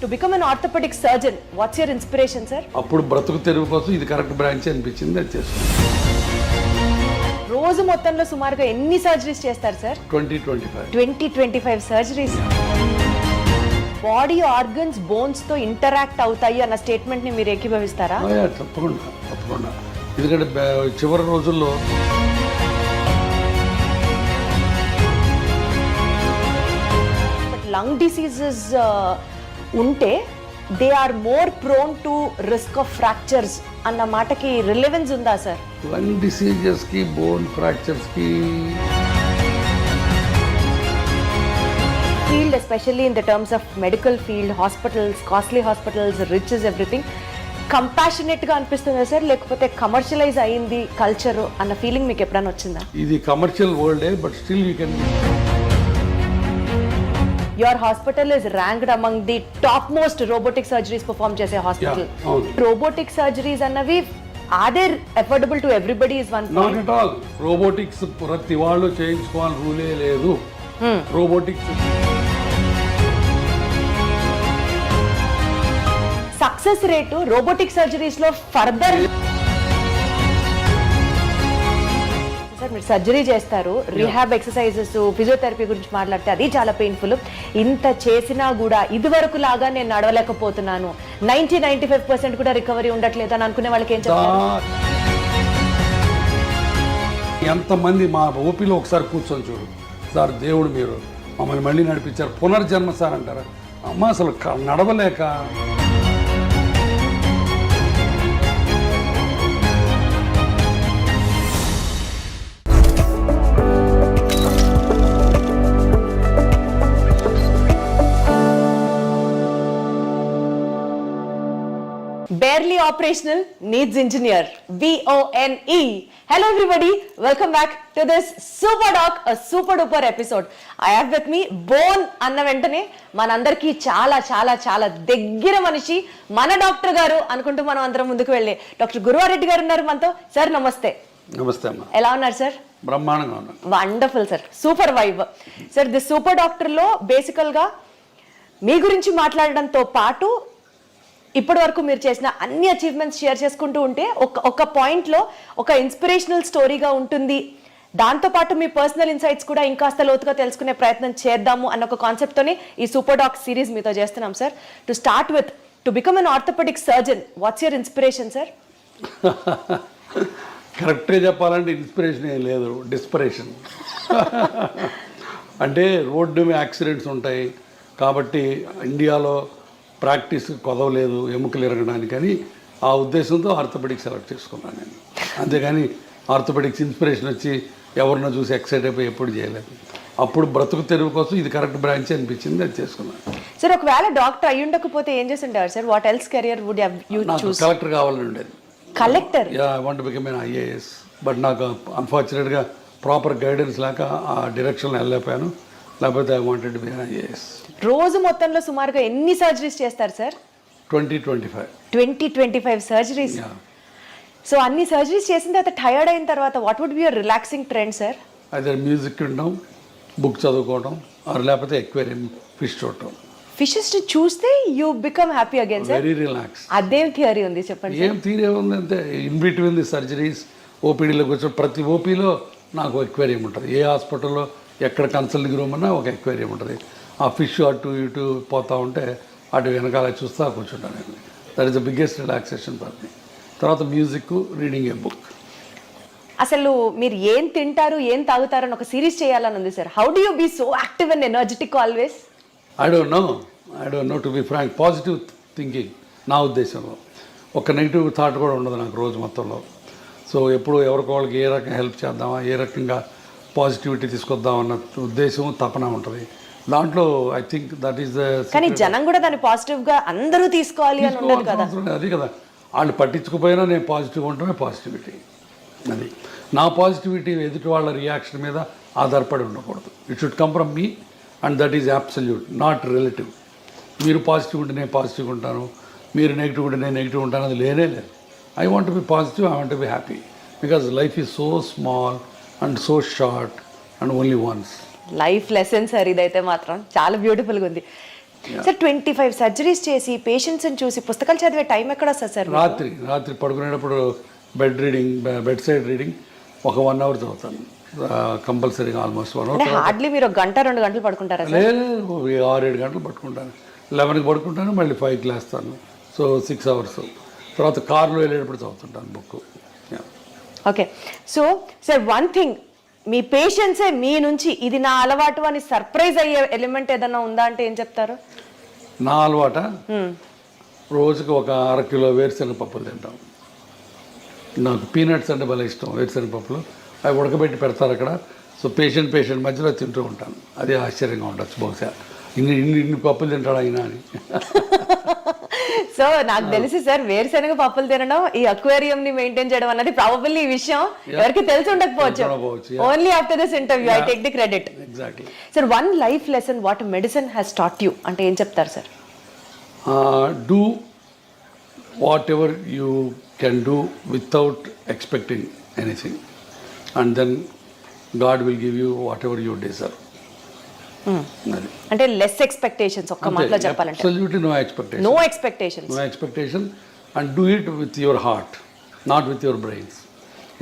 To become an orthopedic surgeon, what's your inspiration, sir? అప్పుడు బ్రతుకు తెరువు కోసం ఇది కరెక్ట్ బ్రాంచ్ అనిపించింది, అది చేస్తాను. రోజు మొత్తంలో సుమారుగా ఎన్ని సర్జరీస్ చేస్తారు sir? 20-25 surgeries. Body organs bones తో ఇంటరాక్ట్ అవుతాయి అన్న స్టేట్మెంట్ ని మీరు ఏకీభవిస్తారా? తప్పకుండా. ఎందుకంటే చివరి రోజుల్లో లంగ్ డిసీజెస్ ఉంటే they are more prone to risk of fractures అన్న మాటకి రిలెవెన్స్ ఉందా సార్? లంగ్ డిసీజెస్కి, బోన్ ఫ్రాక్చర్స్కి field, especially in the terms of medical field, hospitals, costly hospitals, rich is everything, కంపాషనేట్గా అనిపిస్తుందా సార్? లేకపోతే కమర్షియలైజ్ అయింది కల్చర్ అన్న ఫీలింగ్ మీకు ఎప్పుడైనా వచ్చిందా? ఇది కమర్షియల్ వరల్డే, but still you can. Your hospital is ranked among the top most robotic surgeries perform chese hospital. Robotic surgeries annavi, are they affordable to everybody is one point? Not at all. Robotics ప్రతి వాళ్ళు చేయించుకోవాలి రూలే లేదు. Robotics success rate robotic surgeries లో further. Sir మీరు surgery చేస్తారు, rehab exercises, physiotherapy గురించి మాట్లాడితే అది చాలా పెయిన్ఫుల్. ఇంత చేసినా కూడా ఇదివరకు లాగా నేను నడవలేకపోతున్నాను, 90-95% కూడా రికవరీ ఉండట్లేదు అని అనుకునే వాళ్ళకి ఏం చెప్తారు? ఎంతమంది మా ఓపీలో ఒకసారి కూర్చొని చూడు సార్, దేవుడు మీరు మమ్మల్ని మళ్ళీ నడిపించారు, పునర్జన్మ సార్ అంటారా? అమ్మ అసలు నడవలేక. Barely operational needs engineer, BONE. Hello everybody, welcome back to this super doc, a super duper episode. I have with me bone అన్న వెంటనే మనందరికీ చాలా చాలా చాలా దగ్గర మనిషి మన డాక్టర్ గారు అనుకుంటూ మనం అందరం ముందుకు వెళ్ళే డాక్టర్ గురువారెడ్డి గారు ఉన్నారు మనతో. సార్ నమస్తే. నమస్తే అమ్మా. ఎలా ఉన్నారు సార్? బ్రహ్మాండంగా ఉన్నారు. Wonderful sir, super vibe. Sir the super doctor లో బేసికల్ గా మీ గురించి మాట్లాడడంతో పాటు ఇప్పటి వరకు మీరు చేసిన అన్ని అచీవ్మెంట్స్ షేర్ చేసుకుంటూ ఉంటే ఒక పాయింట్లో ఒక ఇన్స్పిరేషనల్ స్టోరీగా ఉంటుంది. దాంతోపాటు మీ పర్సనల్ ఇన్సైట్స్ కూడా ఇంకాస్త లోతుగా తెలుసుకునే ప్రయత్నం చేద్దాము అన్న ఒక కాన్సెప్ట్తోనే ఈ సూపర్ డాక్ సిరీస్ మీతో చేస్తున్నాం sir. To start with, to become an orthopaedic surgeon, what's your inspiration sir? కరెక్ట్గా చెప్పాలంటే ఇన్స్పిరేషన్ ఏం లేదు, డిస్పరేషన్. అంటే రోడ్డు మీద యాక్సిడెంట్స్ ఉంటాయి కాబట్టి ఇండియాలో ప్రాక్టీస్ కొదవలేదు ఎముకలు ఎరగడానికి అని ఆ ఉద్దేశంతో ఆర్థోపెడిక్ సెలెక్ట్ చేసుకున్నాను నేను. అంతేగాని ఆర్థోపెడిక్స్ ఇన్స్పిరేషన్ వచ్చి ఎవరినో చూసి ఎక్సైట్ అయిపోయి ఎప్పుడు చేయలేదు. అప్పుడు బ్రతుకు తెరువు కోసం ఇది కరెక్ట్ బ్రాంచ్ అనిపించింది, అది చేసుకున్నాను. సార్ ఒకవేళ డాక్టర్ అయ్యి ఉండకపోతే ఏం చేసి ఉంటారు sir? What else career would you choose? Collector కావాలని ఉండేది. Collector? Yeah, I want to become an IAS. But నాకు అన్ఫార్చునేట్గా ప్రాపర్ గైడెన్స్ లేక ఆ డైరెక్షన్లో వెళ్ళలేకపోయాను. లేకపోతే I wanted to be an IAS. రోజు మొత్తంలో సుమారుగా ఎన్ని సర్జరీస్ చేస్తారు సార్? 20-25 సర్జరీస్. సో అన్ని సర్జరీస్ చేసిన తర్వాత టైర్డ్ అయిన తర్వాత what would be your relaxing trend sir? అదే మ్యూజిక్ వినడం, బుక్ చదువుకోవడం, లేకపోతే ఎక్వేరియం ఫిష్ చూడటం. ఫిషెస్ చూస్తే you become happy again sir? Very relax. అదేం థియరీ ఉంది చెప్పండి? ఏం థియరీ ఉంది అంటే ఇన్ బిట్వీన్ ది సర్జరీస్ ఓపీడీలోకి వచ్చి ప్రతి ఓపీలో నాకు ఎక్వేరియం ఉంటుంది. ఏ హాస్పిటల్లో ఎక్కడ కన్సల్టింగ్ రూమ్ అన్నా ఒక ఎక్వేరియం ఉంటుంది. ఆ ఫిష్ అటు ఇటు పోతూ ఉంటే అటు వెనకాల చూస్తా కూర్చుంటాను నేను. That is the biggest relaxation for me. తర్వాత మ్యూజిక్, రీడింగ్ ఏ బుక్. అసలు మీరు ఏం తింటారు, ఏం తాగుతారు అని ఒక సిరీస్ చేయాలని ఉంది sir. How do you be so active and energetic always? I don't know to be frank. Positive thinking నా ఉద్దేశంలో. ఒక నెగిటివ్ థాట్ కూడా ఉండదు నాకు రోజు మొత్తంలో. సో ఎప్పుడు ఎవరికి వాళ్ళకి ఏ రకంగా హెల్ప్ చేద్దామా, ఏ రకంగా పాజిటివిటీ తీసుకొద్దామన్న ఉద్దేశం, తపన ఉంటుంది దాంట్లో. I think that is the. కానీ జనం కూడా దాన్ని పాజిటివ్గా అందరూ తీసుకోవాలి అని ఉండదు కదా. అది కదా, వాళ్ళు పట్టించుకుపోయినా నేను పాజిటివ్ ఉండటమే పాజిటివిటీ. అది నా పాజిటివిటీ ఎదుటి వాళ్ళ రియాక్షన్ మీద ఆధారపడి ఉండకూడదు. It should come from me and that is absolute, not relative. మీరు పాజిటివ్ ఉంటే నేను పాజిటివ్ ఉంటాను, మీరు నెగిటివ్ ఉంటే నేను నెగిటివ్ ఉంటాను, అది లేనే లేదు. I want be positive, I want be happy, because life is so small and so short and only once. Life lesson sir ఇదైతే మాత్రం చాలా బ్యూటిఫుల్గా ఉంది. సార్ 25 సర్జరీస్ చేసి పేషెంట్స్ చూసి పుస్తకాలు చదివే టైం ఎక్కడ వస్తుంది సార్? రాత్రి పడుకునేటప్పుడు బెడ్ సైడ్ రీడింగ్ ఒక 1 అవర్ చదువుతాను కంపల్సరీగా, ఆల్మోస్ట్ 1 అవర్. హార్డ్లీ మీరు 1-2 గంటలు పడుకుంటారా సార్? లేదు 6-7 గంటలు పట్టుకుంటాను. 11కి పడుకుంటాను, మళ్ళీ 5కి లేస్తాను. So 6 hours. తర్వాత కార్లో వెళ్ళేటప్పుడు చదువుతుంటాను book. Okay. So sir one thing, మీ పేషెంట్సే మీ నుంచి ఇది నా అలవాటు అని సర్ప్రైజ్ అయ్యే ఎలిమెంట్ ఏదైనా ఉందా అంటే ఏం చెప్తారు? నా అలవాట రోజుకి ఒక 1/2 కిలో వేరుశనగ పప్పులు తింటాం. నాకు పీనట్స్ అంటే భలే ఇష్టం. వేరుశనగ పప్పులు అవి ఉడకబెట్టి పెడతారు అక్కడ. సో పేషెంట్ మధ్యలో తింటూ ఉంటాను. అది ఆశ్చర్యంగా ఉండొచ్చు బహుశా ఇన్ని పప్పులు తింటాడు అయినా అని. సో నాకు తెలిసి సార్ వేరుశనగ పప్పులు తినడం, ఈ అక్వేరియం ని మెయింటైన్ చేయడం అన్నది ప్రాబబ్లీ ఈ విషయం ఎవరికి తెలిసి ఉండకపోవచ్చు. Only after this interview I take the credit. Exactly. Sir one life lesson what medicine has taught you అంటే ఏం చెప్తారు సార్? Do whatever you can do without expecting anything, and then God will give you whatever you deserve. అంటే less expectations, ఒక్క మాటలో చెప్పాలంటే absolutely no expectation and do it with your heart, not with your brains.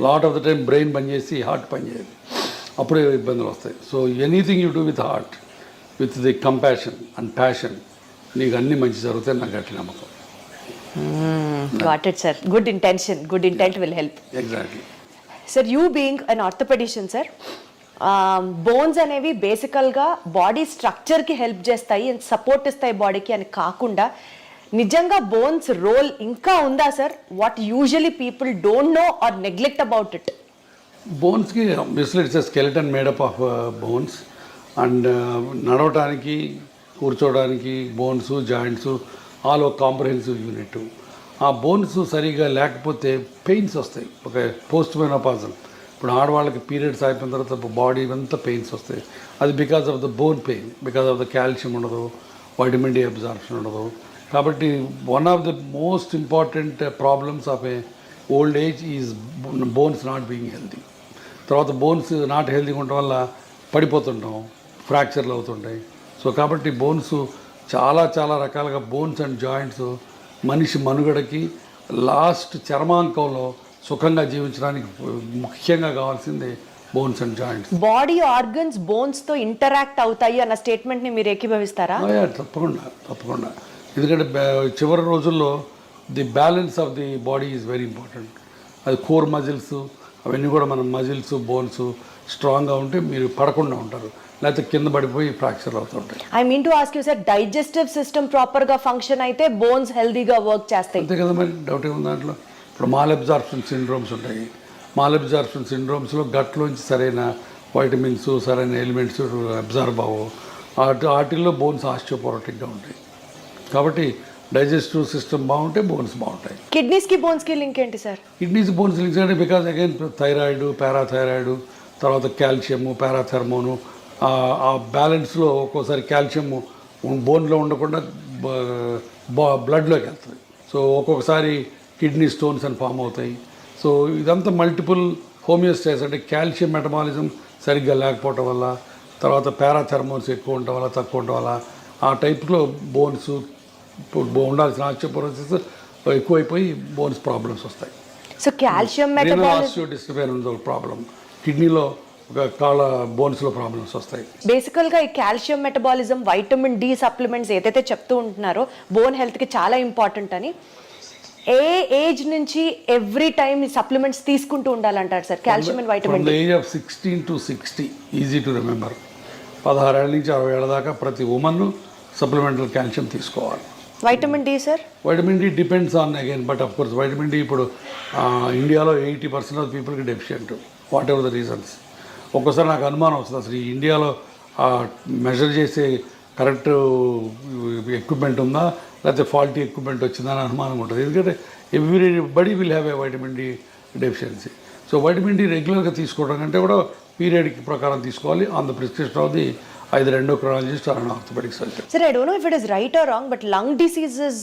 Lot of the time brain పనిచేసి heart పనిచేయదు, అప్పుడే ఇబ్బందులు వస్తాయి. So anything you do with heart, with the compassion and passion, నీకు అన్నీ మంచి జరుగుతాయి. నాకు అట్లా నమ్మకం. Got it sir. Good intent will help. Exactly. Sir you being an orthopedician sir, bones అనేవి బేసికల్గా బాడీ స్ట్రక్చర్కి హెల్ప్ చేస్తాయి అండ్ సపోర్ట్ ఇస్తాయి బాడీకి అని కాకుండా నిజంగా బోన్స్ రోల్ ఇంకా ఉందా sir? What usually people don't know or neglect about it. బోన్స్కి obviously it's a skeleton made up of bones, and నడవటానికి కూర్చోవడానికి బోన్స్ జాయింట్స్ ఆల్ ఒక కాంప్రహెన్సివ్ యూనిట్. ఆ బోన్స్ సరిగా లేకపోతే పెయిన్స్ వస్తాయి. ఒక పోస్ట్ మెనోపాజల్, ఇప్పుడు ఆడవాళ్ళకి పీరియడ్స్ అయిపోయిన తర్వాత బాడీ అంతా పెయిన్స్ వస్తాయి. అది because of the bone pain, because of the calcium ఉండదు, వైటమిన్ డి అబ్జార్ప్షన్ ఉండదు. కాబట్టి one of the most important problems of A old age is bones not being healthy. తర్వాత బోన్స్ నాట్ హెల్తీగా ఉండటం వల్ల పడిపోతుంటాం, ఫ్రాక్చర్లు అవుతుంటాయి. సో కాబట్టి బోన్స్ చాలా రకాలుగా బోన్స్ అండ్ జాయింట్స్ మనిషి మనుగడకి లాస్ట్ చర్మాంకంలో సుఖంగా జీవించడానికి ముఖ్యంగా కావాల్సింది bones and joints. Body organs bones తో ఇంటరాక్ట్ అవుతాయి అన్న స్టేట్మెంట్ ని మీరు ఏకీభవిస్తారా? తప్పకుండా. ఎందుకంటే చివరి రోజుల్లో the balance of the body is very important. అది కోర్ మజిల్స్ అవన్నీ కూడా మన మజిల్స్ బోన్స్ స్ట్రాంగ్గా ఉంటే మీరు పడకుండా ఉంటారు, లేకపోతే కింద పడిపోయి ఫ్రాక్చర్ అవుతుంటాయి. I mean to ask you sir, digestive system ప్రాపర్గా ఫంక్షన్ అయితే బోన్స్ హెల్దీగా వర్క్ చేస్తాయి. అంతే కదా, మరి డౌట్ ఏముంది దాంట్లో. ఇప్పుడు మాల్అబ్జార్ప్షన్ సిండ్రోమ్స్ ఉంటాయి. మాల్అబ్జార్ప్షన్ సిండ్రోమ్స్లో గట్లోంచి సరైన వైటమిన్స్ సరైన ఎలిమెంట్స్ అబ్జార్బ్ అవ్వవు. వాటిల్లో బోన్స్ ఆస్టియోపోరోటిక్గా ఉంటాయి. కాబట్టి డైజెస్టివ్ సిస్టమ్ బాగుంటే బోన్స్ బాగుంటాయి. కిడ్నీస్కి బోన్స్కి లింక్ ఏంటి సార్? కిడ్నీస్ బోన్స్ లింక్స్ అంటే బికాజ్ అగైన్ థైరాయిడ్, పారాథైరాయిడ్, తర్వాత కాల్షియము, పారాథెర్మోను, ఆ బ్యాలెన్స్లో ఒక్కోసారి కాల్షియం బోన్లో ఉండకుండా బ్లడ్లోకి వెళ్తుంది. సో ఒక్కొక్కసారి కిడ్నీ స్టోన్స్ అని ఫామ్ అవుతాయి. సో ఇదంతా మల్టిపుల్ హోమియోస్టాసిస్, అంటే కాల్షియం మెటబాలిజం సరిగ్గా లేకపోవటం వల్ల, తర్వాత పారాథెర్మోన్స్ ఎక్కువ ఉండటం వల్ల తక్కువ ఉండటం వల్ల ఆ టైప్లో బోన్స్ ఉండాల్సిన ఆస్టియోపోరోసిస్ ఎక్కువైపోయి బోన్స్ ప్రాబ్లమ్స్ వస్తాయి. సో కాల్షియం మెటబాలిజం డిస్టర్బెన్స్ ఉంది ఒక ప్రాబ్లం. కిడ్నీలో ఒక కాళ్ళ బోన్స్లో ప్రాబ్లమ్స్ వస్తాయి. బేసికల్గా ఈ calcium metabolism, vitamin D supplements ఏదైతే చెప్తూ ఉంటున్నారో బోన్ హెల్త్కి చాలా ఇంపార్టెంట్ అని, ఏ ఏజ్ నుంచి ఎవ్రీ టైమ్ ఈ సప్లిమెంట్స్ తీసుకుంటూ ఉండాలంటారు sir? Calcium and vitamin D. Age of 16 to 60 easy to remember. 16 ఏళ్ళ నుంచి 60 ఏళ్ళ దాకా ప్రతి ఉమెన్ సప్లిమెంటల్ కాల్షియం తీసుకోవాలి. Vitamin D sir? Vitamin D depends on again, but of course vitamin D ఇప్పుడు ఇండియాలో 80% ఆఫ్ పీపుల్కి deficient, what ever the reasons. ఒక్కోసారి నాకు అనుమానం వస్తుంది, అసలు ఈ ఇండియాలో మెజర్ చేసే కరెక్ట్ ఎక్విప్మెంట్ ఉందా లేకపోతే ఫాల్టీ ఎక్విప్మెంట్ వచ్చిందా అని అనుమానం ఉంటుంది. ఎందుకంటే everybody will have a vitamin D deficiency. So vitamin D రెగ్యులర్గా తీసుకోవడం కంటే కూడా పీరియడ్కి ప్రకారం తీసుకోవాలి on the prescription of the either endocrinologist or an orthopedic surgeon. Sir, I don't know if it is right or wrong, but lung diseases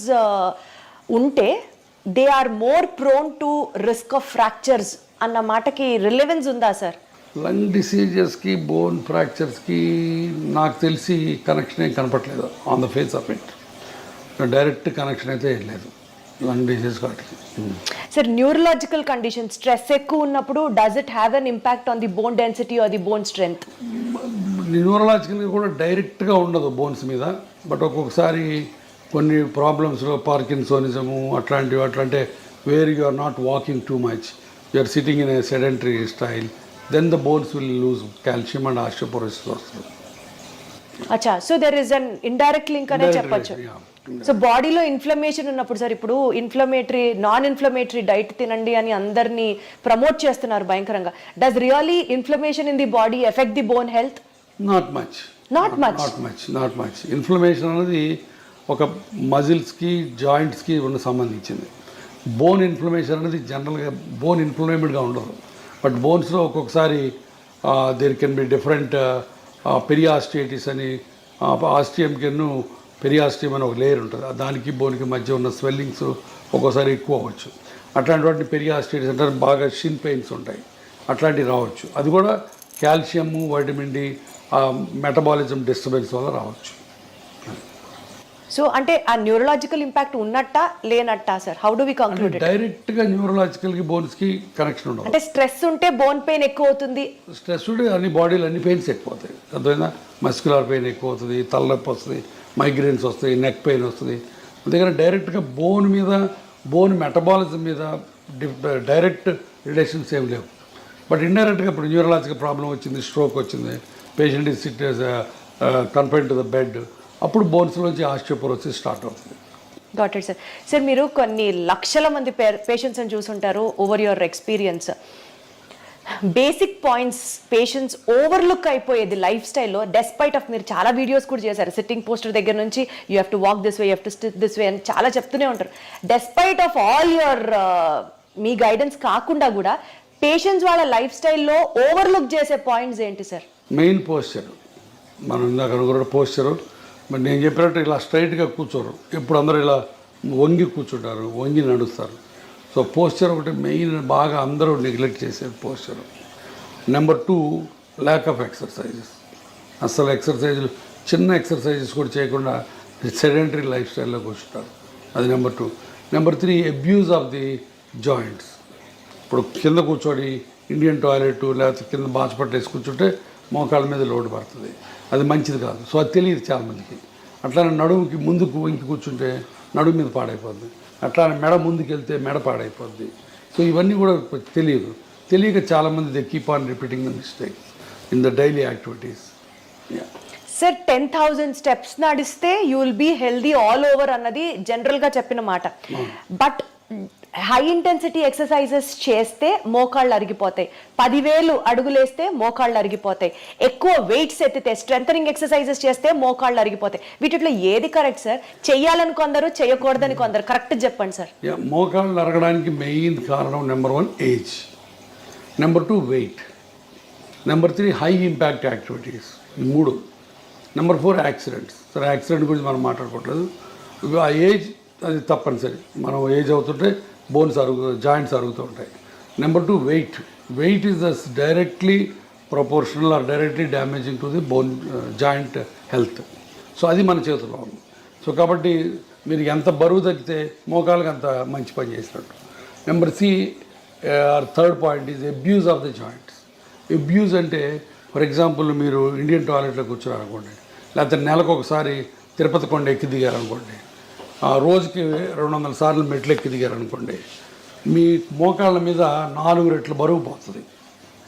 unte they are more prone to risk of fractures అన్న మాటకి relevance ఉందా sir? Lung డిసీజెస్కి bone ఫ్రాక్చర్స్కి నాకు తెలిసి connection ఏం కనపట్లేదు on the face of it. Direct connection అయితే ఏం లేదు లంగ్ డిసీజ్ వాటికి. సార్ న్యూరలాజికల్ కండిషన్ స్ట్రెస్ ఎక్కువ ఉన్నప్పుడు does it have an impact on the bone density or the bone strength? న్యూరలాజికల్గా కూడా డైరెక్ట్గా ఉండదు బోన్స్ మీద, బట్ ఒక్కొక్కసారి కొన్ని ప్రాబ్లమ్స్లో పార్కిన్సోనిజము అట్లాంటివి అంటే where you are not walking too much, you are sitting in a sedentary style, then the bones will lose calcium and osteoporosis వస్తుంది. అచ్చా, so there is an indirect link అనే చెప్పొచ్చు. So బాడీలో inflammation ఉన్నప్పుడు sir, ఇప్పుడు non inflammatory diet తినండి అని అందరినీ ప్రమోట్ చేస్తున్నారు భయంకరంగా. Does really inflammation in the body effect the bone health? Not much. Inflammation అనేది ఒక మజిల్స్కి జాయింట్స్కి ఉన్న సంబంధించింది. బోన్ ఇన్ఫ్లమేషన్ అనేది జనరల్గా బోన్ ఇన్ఫ్లమేటెడ్గా ఉండదు, బట్ బోన్స్లో ఒక్కొక్కసారి దేర్ కెన్ బి డిఫరెంట్ పెరియాస్టియటిస్ అని, ఆస్టియంకెన్ను పెరియాస్టియం అని ఒక లేయర్ ఉంటుంది, దానికి బోన్కి మధ్య ఉన్న స్వెల్లింగ్స్ ఒక్కోసారి ఎక్కువ అవ్వచ్చు. అట్లాంటి పెరియాస్టియటిస్ అంటే బాగా షిన్ పెయిన్స్ ఉంటాయి, అట్లాంటివి రావచ్చు. అది కూడా calcium, vitamin D, metabolism disturbance వల్ల రావచ్చు. సో అంటే ఆ న్యూరలాజికల్ ఇంపాక్ట్ ఉన్నట్టా లేనట్టా sir? How do we conclude? డైరెక్ట్గా న్యూరలాజికల్కి బోన్స్కి కనెక్షన్ ఉండదు. అంటే స్ట్రెస్ ఉంటే బోన్ పెయిన్ ఎక్కువ అవుతుంది, స్ట్రెస్ ఉంటే అన్ని బాడీలో అన్ని పెయిన్స్ ఎక్కువ అవుతాయి. అర్థమైందా? మస్క్యులర్ పెయిన్ ఎక్కువ అవుతుంది, తలనొప్పి వస్తుంది, మైగ్రేన్స్ వస్తాయి, నెక్ పెయిన్ వస్తుంది. అందుకని డైరెక్ట్గా బోన్ మీద, బోన్ మెటబాలిజం మీద డైరెక్ట్ రిలేషన్స్ ఏం లేవు. బట్ ఇండైరెక్ట్గా ఇప్పుడు న్యూరలాజికల్ ప్రాబ్లం వచ్చింది, స్ట్రోక్ వచ్చింది, patient is SIT confined to the bed, అప్పుడు బోన్స్లోంచి ఆస్టియోపోరోసిస్ స్టార్ట్ అవుతుంది. Got it sir. సార్ మీరు కొన్ని లక్షల మంది పేషెంట్స్ని చూసుంటారు over your experience. Basic points patients overlook అయిపోయేది లైఫ్ స్టైల్లో, డెస్పైట్ ఆఫ్ మీరు చాలా వీడియోస్ కూడా చేశారు, సిట్టింగ్ పోస్టర్ దగ్గర నుంచి you have to walk this way, you have to SIT this way అని చాలా చెప్తూనే ఉంటారు. Despite of all your me guidance కాకుండా కూడా పేషెంట్స్ వాళ్ళ లైఫ్ స్టైల్లో ఓవర్లుక్ చేసే పాయింట్స్ ఏంటి సార్? Main posture. మనం ఇందాక అనుకున్న పోస్చరు, మరి నేను చెప్పినట్టు ఇలా స్ట్రైట్గా కూర్చోరు, ఇప్పుడు అందరూ ఇలా వంగి కూర్చుంటారు, వంగి నడుస్తారు. సో పోస్చర్ ఒకటి మెయిన్, బాగా అందరూ నెగ్లెక్ట్ చేసేది posture. Number 2, lack of exercises. అసలు ఎక్సర్సైజులు, చిన్న ఎక్సర్సైజెస్ కూడా చేయకుండా సెడెంటరీ లైఫ్ స్టైల్లో కూర్చుంటారు. అది number 2. Number 3, abuse of the joints. ఇప్పుడు కింద కూర్చొని ఇండియన్ టాయిలెట్ లేకపోతే కింద బాచపట్టేసి కూర్చుంటే మోకాళ్ళ మీద లోడ్ పడుతుంది, అది మంచిది కాదు. సో అది తెలియదు చాలామందికి. అట్లానే నడుముకి ముందుకు ఇంకి కూర్చుంటే నడుము మీద పాడైపోద్ది, అట్లానే మెడ ముందుకు వెళ్తే మెడ పాడైపోద్ది. సో ఇవన్నీ కూడా తెలియక చాలామంది they keep on repeating the mistake in the daily activities. Sir 10,000 steps నడిస్తే you will be healthy all over అన్నది జనరల్గా చెప్పిన మాట. బట్ హై ఇంటెన్సిటీ ఎక్సర్సైజెస్ చేస్తే మోకాళ్ళు అరిగిపోతాయి, 10,000 అడుగులేస్తే మోకాళ్ళు అరిగిపోతాయి, ఎక్కువ వెయిట్స్ ఎత్తితే స్ట్రెంథనింగ్ ఎక్సర్సైజెస్ చేస్తే మోకాళ్ళు అరిగిపోతాయి. వీటిలో ఏది కరెక్ట్ సార్? చెయ్యాలని కొందరు, చేయకూడదని కొందరు, కరెక్ట్ చెప్పండి సార్. మోకాళ్ళు అరగడానికి మెయిన్ కారణం number 1 age, number 2 weight, number 3 high impact activities, 3. Number 4 accidents. సరే యాక్సిడెంట్ గురించి మనం మాట్లాడుకోవట్లేదు, ఆ ఏజ్ అది తప్పనిసరి. మనం ఏజ్ అవుతుంటే బోన్స్ జాయింట్స్ అరుగుతూ ఉంటాయి. Number 2 weight is thus directly proportional or directly damaging to the bone joint health. So అది మన చేతిలో ఉంది. సో కాబట్టి మీరు ఎంత బరువు తగ్గితే మోకాళ్ళకి అంత మంచి పని చేసినట్టు. Number 3 point is abuse of the joints. Abuse అంటే ఫర్ ఎగ్జాంపుల్ మీరు ఇండియన్ టాయిలెట్లో కూర్చున్నారనుకోండి, లేకపోతే నెలకు ఒకసారి తిరుపతి కొండ ఎక్కి దిగారనుకోండి, రోజుకి 200 సార్లు మెట్లు ఎక్కి దిగారనుకోండి, మీ మోకాళ్ళ మీద 4 రెట్లు బరువు పోతుంది.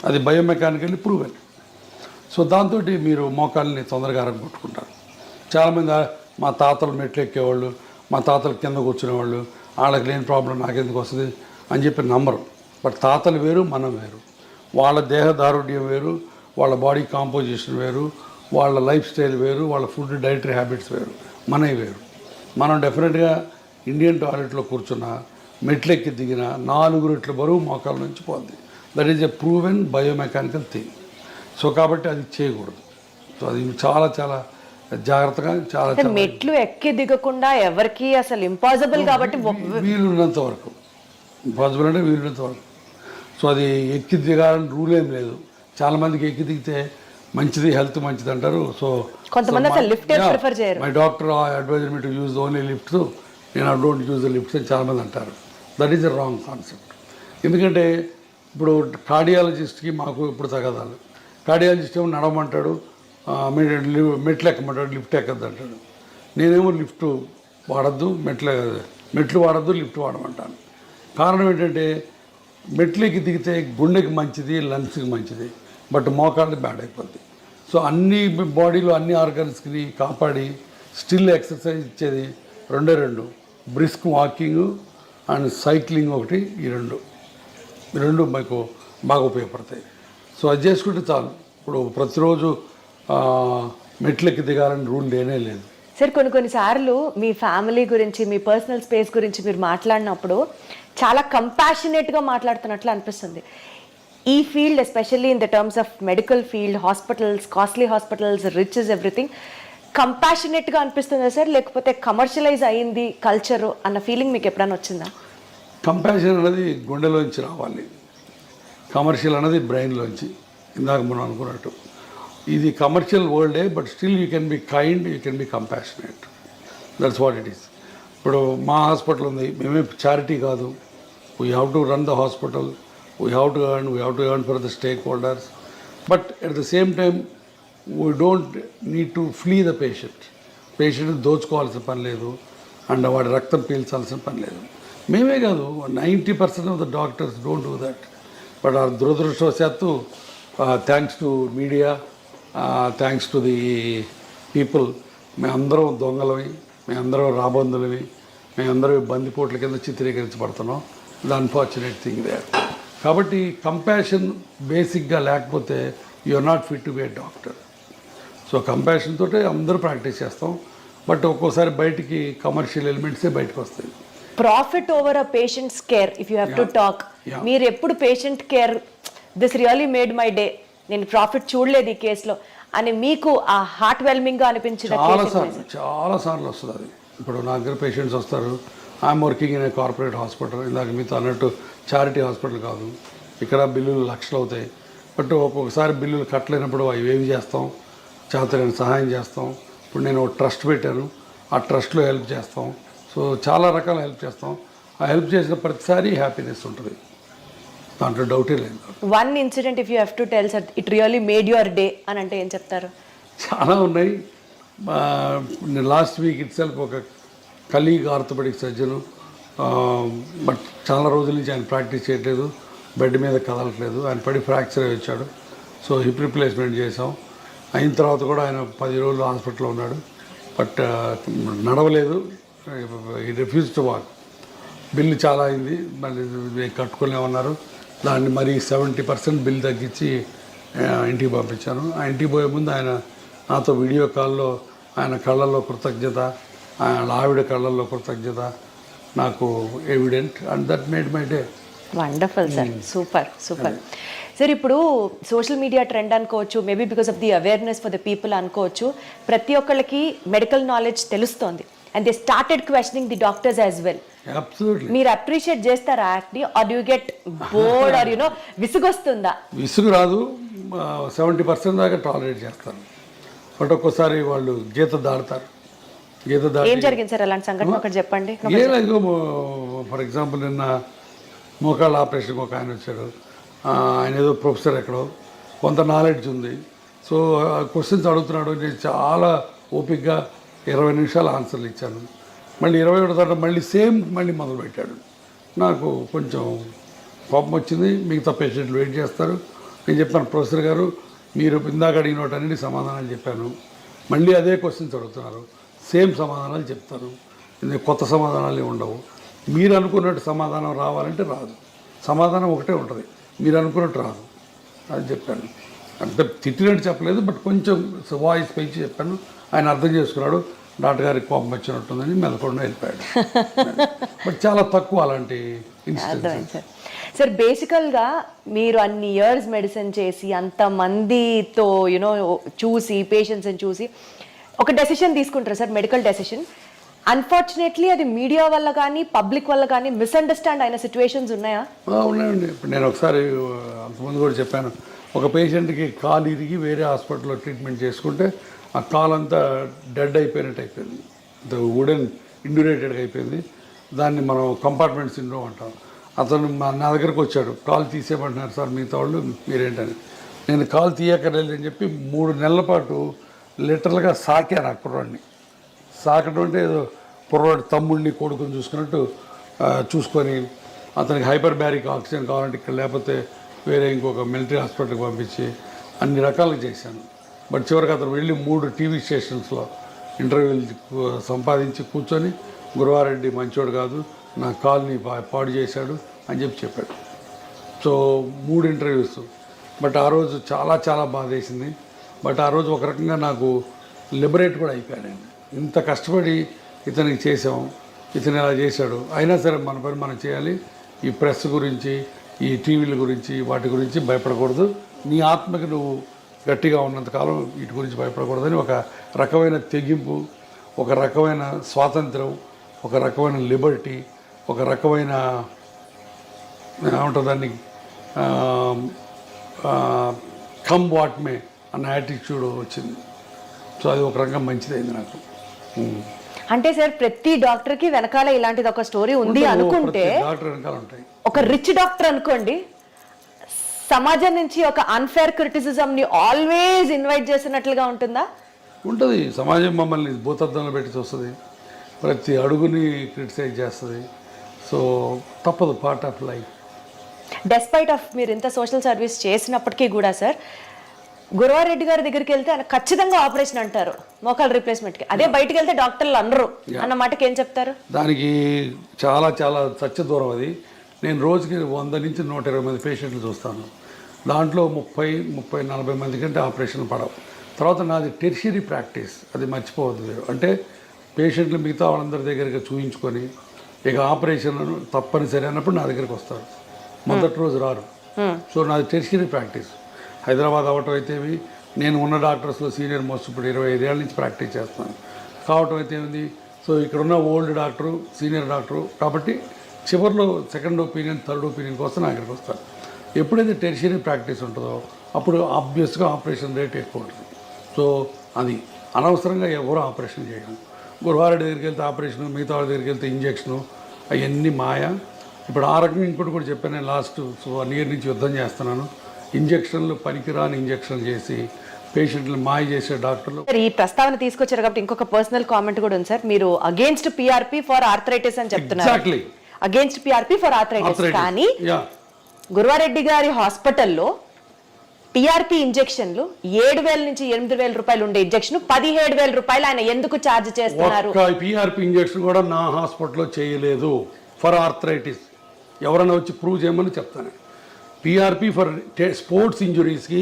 అది బయోమెకానికల్లీ ప్రూవెన్. సో దాంతో మీరు మోకాళ్ళని తొందరగా అరగొట్టుకుంటారు. చాలామంది మా తాతలు మెట్లు ఎక్కేవాళ్ళు, మా తాతలు కింద కూర్చునేవాళ్ళు, వాళ్ళకి లేని ప్రాబ్లం నాకెందుకు వస్తుంది అని చెప్పి నమ్మరు. బట్ తాతలు వేరు, మనం వేరు. వాళ్ళ దేహ దారుఢ్యం వేరు, వాళ్ళ బాడీ కాంపోజిషన్ వేరు, వాళ్ళ లైఫ్ స్టైల్ వేరు, వాళ్ళ ఫుడ్ డైటరీ హ్యాబిట్స్ వేరు, మనవి వేరు. మనం డెఫినెట్గా ఇండియన్ టాయిలెట్లో కూర్చున్న, మెట్లెక్కి దిగిన 4 రెట్ల బరువు మోకాళ్ళ నుంచి పోద్ది. That is a proven biomechanical thing. So కాబట్టి అది చేయకూడదు. సో అది చాలా చాలా జాగ్రత్తగా చాలా మెట్లు ఎక్కి దిగకుండా ఎవరికి అసలు ఇంపాసిబుల్ కాబట్టి వీలున్నంత వరకు, ఇంపాసిబుల్ అంటే వీలున్నంత వరకు. సో అది ఎక్కి దిగాలని రూల్ ఏం లేదు. చాలామందికి ఎక్కి దిగితే మంచిది, హెల్త్ మంచిది అంటారు. సో కొంతమంది అసలు లిఫ్ట్ ప్రిఫర్ చేయరు. My doctor advisor me to use only lifts, నేను I don't use the lifts అని చాలామంది అంటారు. That is a wrong concept. ఎందుకంటే ఇప్పుడు కార్డియాలజిస్ట్కి మాకు ఇప్పుడు తగదాలు. కార్డియాలజిస్ట్ ఏమో నడవమంటాడు, మెట్లు ఎక్కమంటాడు, లిఫ్ట్ ఎక్కద్దు అంటాడు. నేనేమో లిఫ్ట్ వాడద్దు, మెట్లు వాడద్దు, లిఫ్ట్ వాడమంటాను. కారణం ఏంటంటే మెట్లకి దిగితే గుండెకి మంచిది, లంగ్స్కి మంచిది, బట్ మోకాళ్ళకి బ్యాడ్ అయిపోద్ది. సో అన్ని బాడీలో అన్ని ఆర్గన్స్కి కాపాడి స్టిల్ ఎక్సర్సైజ్ ఇచ్చేది రెండు, బ్రిస్క్ వాకింగ్ అండ్ సైక్లింగ్ ఒకటి. ఈ రెండు మీకు బాగా ఉపయోగపడతాయి. సో అది చేసుకుంటే చాలు. ఇప్పుడు ప్రతిరోజు మెట్లెక్కి దిగాలని రూల్ లేనే లేదు. సార్ కొన్నిసార్లు మీ ఫ్యామిలీ గురించి, మీ పర్సనల్ స్పేస్ గురించి మీరు మాట్లాడినప్పుడు చాలా కంపాషనేట్గా మాట్లాడుతున్నట్లు అనిపిస్తుంది. ఈ field especially in the terms of medical field, hospitals, costly hospitals, rich is everything, కంపాషనేట్గా అనిపిస్తుందా సార్, లేకపోతే కమర్షియలైజ్ అయింది కల్చరు అన్న ఫీలింగ్ మీకు ఎప్పుడైనా వచ్చిందా? కంపాషన్ అనేది గుండెలోంచి రావాలి, కమర్షియల్ అనేది బ్రెయిన్లోంచి. ఇందాక మనం అనుకున్నట్టు ఇది కమర్షియల్ వరల్డే, but still you can be kind, you can be compassionate. That's what it is. ఇప్పుడు మా హాస్పిటల్ ఉంది, మేమే చారిటీ కాదు. We have to run the hospital, we have to earn for the stakeholders, but at the same time we don't need to flee the patient. Patient దోచుకోవాల్సిన పని లేదు, and వాడి రక్తం పీల్చాల్సిన పని లేదు. మేమే కాదు, 90% of the doctors don't do that. But ఆ దురదృష్టవశాత్తు thanks to media, thanks to the people, మేమందరం దొంగలవి, మేమందరం రాబందులవి, మేమందరం బందిపోట్ల కింద చిత్రీకరించబడుతున్నాం. The unfortunate thing they. కాబట్టి కంపాషన్ బేసిక్గా లేకపోతే you are not fit to be a doctor. So compassion తోటే అందరూ ప్రాక్టీస్ చేస్తాం, బట్ ఒక్కోసారి బయటికి కమర్షియల్ ఎలిమెంట్సే బయటకు వస్తాయి. Profit over a patients care, if you have to talk, మీరు ఎప్పుడు patient care this really made my day, నేను ప్రాఫిట్ చూడలేదు ఈ కేసులో అని మీకు ఆ హార్ట్ వెల్మింగ్గా అనిపించిన? చాలా సార్లు వస్తుంది అది. ఇప్పుడు నా దగ్గర పేషెంట్స్ వస్తారు, I'm working in a corporate hospital, ఇందాక మీతో అన్నట్టు చారిటీ హాస్పిటల్ కాదు, ఇక్కడ బిల్లులు లక్షలు అవుతాయి. బట్ ఒక్కొక్కసారి బిల్లులు కట్టలేనప్పుడు అవి ఏవి చేస్తాం, చేతనైన సహాయం చేస్తాం. ఇప్పుడు నేను ఒక ట్రస్ట్ పెట్టాను, ఆ ట్రస్ట్లో హెల్ప్ చేస్తాం. సో చాలా రకాల హెల్ప్ చేస్తాం. ఆ హెల్ప్ చేసిన ప్రతిసారి హ్యాపీనెస్ ఉంటుంది, దాంట్లో డౌటే లేదు. One incident if you have to tell sir, it really made your day అని అంటే ఏం చెప్తారు? చాలా ఉన్నాయి. లాస్ట్ వీక్ ఇట్ సెల్ఫ్ ఒక కలీగ్ ఆర్థోపెడిక్ సర్జను, బట్ చాలా రోజుల నుంచి ఆయన ప్రాక్టీస్ చేయట్లేదు, బెడ్ మీద కదలట్లేదు, ఆయన పడి ఫ్రాక్చర్ అయి వచ్చాడు. సో హిప్ రిప్లేస్మెంట్ చేసాం. అయిన తర్వాత కూడా ఆయన 10 రోజులు హాస్పిటల్లో ఉన్నాడు, బట్ నడవలేదు, ఈ రిఫ్యూజ్ టు వాక్. బిల్లు చాలా అయింది, మళ్ళీ కట్టుకోలేమన్నారు. దాన్ని మరి 70% బిల్ తగ్గించి ఇంటికి పంపించాను. ఆ ఇంటికి పోయే ముందు ఆయన నాతో వీడియో కాల్లో ఆయన కళ్ళల్లో కృతజ్ఞత, ఆయన ఆవిడ కళ్ళల్లో కృతజ్ఞత నాకు evident, and that made my day. Wonderful sir, super super. Sir ఇప్పుడు సోషల్ మీడియా ట్రెండ్ అనుకోవచ్చు, maybe because of the awareness for the people అనుకోవచ్చు, ప్రతి ఒక్కళ్ళకి మెడికల్ నాలెడ్జ్ తెలుస్తోంది, and they started questioning the doctors as well. మీరు appreciate చేస్తారా యాక్ట్ని, or you get bored, or you know విసుగొస్తుందా? విసుగు రాదు, 70% దాకా టాలరేట్ చేస్తాను. బట్ ఒక్కోసారి వాళ్ళు గీత దాడతారు. ఏం జరిగింది సార్ అలాంటి సంఘటన ఒకటి చెప్పండి. ఫర్ ఎగ్జాంపుల్ నిన్న మోకాళ్ళ ఆపరేషన్కి ఒక ఆయన వచ్చాడు. ఆయన ఏదో ప్రొఫెసర్ ఎక్కడో, కొంత నాలెడ్జ్ ఉంది. సో క్వశ్చన్స్ అడుగుతున్నాడు. నేను చాలా ఓపిక్గా 20 నిమిషాలు ఆన్సర్లు ఇచ్చాను. మళ్ళీ 21 తర్వాత మళ్ళీ మొదలుపెట్టాడు. నాకు కొంచెం కోపం వచ్చింది. మిగతా పేషెంట్లు వెయిట్ చేస్తారు. నేను చెప్పాను, ప్రొఫెసర్ గారు మీరు ఇందాక అడిగిన వాటన్నిటి సమాధానాలు చెప్పాను, మళ్ళీ అదే క్వశ్చన్స్ అడుగుతున్నారు, సేమ్ సమాధానాలు చెప్తారు, కొత్త సమాధానాలు ఉండవు. మీరు అనుకున్నట్టు సమాధానం రావాలంటే రాదు, సమాధానం ఒకటే ఉంటుంది, మీరు అనుకున్నట్టు రాదు అని చెప్పాను. అంటే తిట్టినట్టు చెప్పలేదు, బట్ కొంచెం వాయిస్ పెంచి చెప్పాను. ఆయన అర్థం చేసుకున్నాడు. డాక్టర్ గారికి కోపం వచ్చినట్టుందని మెదకుండా వెళ్ళిపోయాడు. బట్ చాలా తక్కువ అలాంటి ఇన్సిడెంట్స్. సార్ బేసికల్గా మీరు అన్ని ఇయర్స్ మెడిసిన్ చేసి అంతమందితో యూనో చూసి పేషెంట్స్ని చూసి ఒక డెసిషన్ తీసుకుంటారు సార్, మెడికల్ డెసిషన్. అన్ఫార్చునేట్లీ అది మీడియా వల్ల కానీ పబ్లిక్ వల్ల కానీ మిస్అండర్స్టాండ్ అయిన సిచ్యువేషన్స్ ఉన్నాయా? ఉన్నాయండి. ఇప్పుడు నేను ఒకసారి అంతకుముందు కూడా చెప్పాను, ఒక పేషెంట్కి కాలు ఇరిగి వేరే హాస్పిటల్లో ట్రీట్మెంట్ చేసుకుంటే ఆ కాలు అంతా డెడ్ అయిపోయినట్టు అయిపోయింది, వుడెన్ ఇండ్యూరేటెడ్గా అయిపోయింది. దాన్ని మనం కంపార్ట్మెంట్ సిండ్రోమ్ అంటాం. అతను నా దగ్గరకు వచ్చాడు, కాలు తీసేయమంటున్నారు సార్ మిగతా వాళ్ళు, మీరేంటని. నేను కాలు తీయక్కర్లేదని చెప్పి 3 నెలల పాటు లిటరల్గా సాకాను ఆ కుర్రాడిని. సాకడం అంటే ఏదో కుర్రాడు తమ్ముడిని కొడుకుని చూసుకున్నట్టు చూసుకొని అతనికి హైపర్ బ్యారిక్ ఆక్సిజన్ కావాలంటే ఇక్కడ, లేకపోతే వేరే ఇంకొక మిలిటరీ హాస్పిటల్కి పంపించి అన్ని రకాలుగా చేశాను. బట్ చివరికి అతను వెళ్ళి 3 టీవీ స్టేషన్స్లో ఇంటర్వ్యూలు సంపాదించి కూర్చొని గురువారెడ్డి మంచోడు కాదు, నా కాల్ని పాడు చేశాడు అని చెప్పాడు. So 3 interviews. బట్ ఆ రోజు చాలా చాలా బాధ వేసింది. బట్ ఆ రోజు ఒక రకంగా నాకు లిబరేట్ కూడా అయిపోయానండి. ఇంత కష్టపడి ఇతనికి చేసాం, ఇతను ఇలా చేశాడు, అయినా సరే మన పని మనం చేయాలి. ఈ ప్రెస్ గురించి, ఈ టీవీల గురించి, వాటి గురించి భయపడకూడదు. నీ ఆత్మకి నువ్వు గట్టిగా ఉన్నంతకాలం వీటి గురించి భయపడకూడదని ఒక రకమైన తెగింపు, ఒక రకమైన స్వాతంత్రం, ఒక రకమైన లిబర్టీ, ఒక రకమైన ఏమంటుంది దాన్ని కమ్ వాట్ మే అన్న యాటిట్యూడ్ వచ్చింది. సో అది ఒక రకంగా మంచిదైంది నాకు. అంటే సార్ ప్రతి డాక్టర్కి వెనకాల ఇలాంటిది ఒక స్టోరీ ఉంది అనుకుంటే, డాక్టర్ వెనకాల ఉంటాయి. ఒక రిచ్ డాక్టర్ అనుకోండి, సమాజం నుంచి ఒక అన్ఫేర్ క్రిటిసిజం ని ఆల్వేస్ ఇన్వైట్ చేసినట్లుగా ఉంటుందా? ఉంటుంది. సమాజం మమ్మల్ని భూతద్దంలో పెట్టి చూస్తుంది, ప్రతి అడుగుని క్రిటిసైజ్ చేస్తుంది. సో తప్పదు, part of life. Despite of మీరు ఇంత సోషల్ సర్వీస్ చేసినప్పటికీ కూడా సార్, గురువారెడ్డి గారి దగ్గరికి వెళ్తే ఆయన ఖచ్చితంగా ఆపరేషన్ అంటారు మోకాలు రీప్లేస్మెంట్కి, అదే బయటకు వెళ్తే డాక్టర్లు అనరు అన్న మాటకి ఏం చెప్తారు? దానికి చాలా చాలా సత్య దూరం అది. నేను రోజుకి 100 నుంచి 120 మంది పేషెంట్లు చూస్తాను. దాంట్లో 30-40 మంది కంటే ఆపరేషన్లు పడవు. తర్వాత నాది టెర్షియరీ ప్రాక్టీస్, అది మర్చిపోవద్దు. అంటే పేషెంట్లు మిగతా వాళ్ళందరి దగ్గరికి చూయించుకొని ఇక ఆపరేషన్ తప్పనిసరి అన్నప్పుడు నా దగ్గరికి వస్తారు. మొదటి రోజు రారు. సో నాది టెర్షియరీ ప్రాక్టీస్. హైదరాబాద్ అవటం అయితేవి, నేను ఉన్న డాక్టర్స్లో సీనియర్ మోస్ట్ ఇప్పుడు 25 ఏళ్ళ నుంచి ప్రాక్టీస్ చేస్తున్నాను కావటం అయితే ఏంది. సో ఇక్కడ ఉన్న ఓల్డ్ డాక్టరు, సీనియర్ డాక్టరు కాబట్టి చివరిలో సెకండ్ ఒపీనియన్, థర్డ్ ఒపీనియన్ కోసం నా దగ్గరికి వస్తారు. ఎప్పుడైతే టెర్షియరీ ప్రాక్టీస్ ఉంటుందో అప్పుడు ఆబ్వియస్గా ఆపరేషన్ రేట్ ఎక్కువ ఉంటుంది. సో అది అనవసరంగా ఎవరు ఆపరేషన్ చేయడం. గురువారెడ్డి దగ్గరికి వెళ్తే ఆపరేషను, మిగతా వాళ్ళ దగ్గరికి వెళ్తే ఇంజక్షను, అవన్నీ మాయా. ఇప్పుడు ఆ రకంగా ఇంకోటి కూడా చెప్పాను, నేను లాస్ట్ 1 year నుంచి యుద్ధం చేస్తున్నాను. ఇంజక్షన్లు పనికిరాని ఇంజక్షన్లు చేసి పేషెంట్లు మాయ చేసే డాక్టర్లు. ఈ ప్రస్తావన తీసుకొచ్చారు కాబట్టి ఇంకొక పర్సనల్ కామెంట్ కూడా ఉంది సార్. మీరు అగేన్స్ట్ పిఆర్పి ఫర్ ఆర్థరైటిస్ అని చెప్తున్నారు. Exactly against PRP for arthritis. కానీ గురువారెడ్డి గారి హాస్పిటల్లో పిఆర్పి ఇంజెక్షన్లు 7,000 నుంచి 8,000 రూపాయలు ఉండే ఇంజెక్షన్ 17,000 రూపాయలు ఆయన ఎందుకు ఛార్జ్ చేస్తున్నారు? పిఆర్పి ఇంజెక్షన్ కూడా నా హాస్పిటల్లో చేయలేదు ఫర్ ఆర్థరైటిస్. ఎవరైనా వచ్చి ప్రూవ్ చేయమని చెప్తాను. పిఆర్పి ఫర్ స్పోర్ట్స్ ఇంజురీస్కి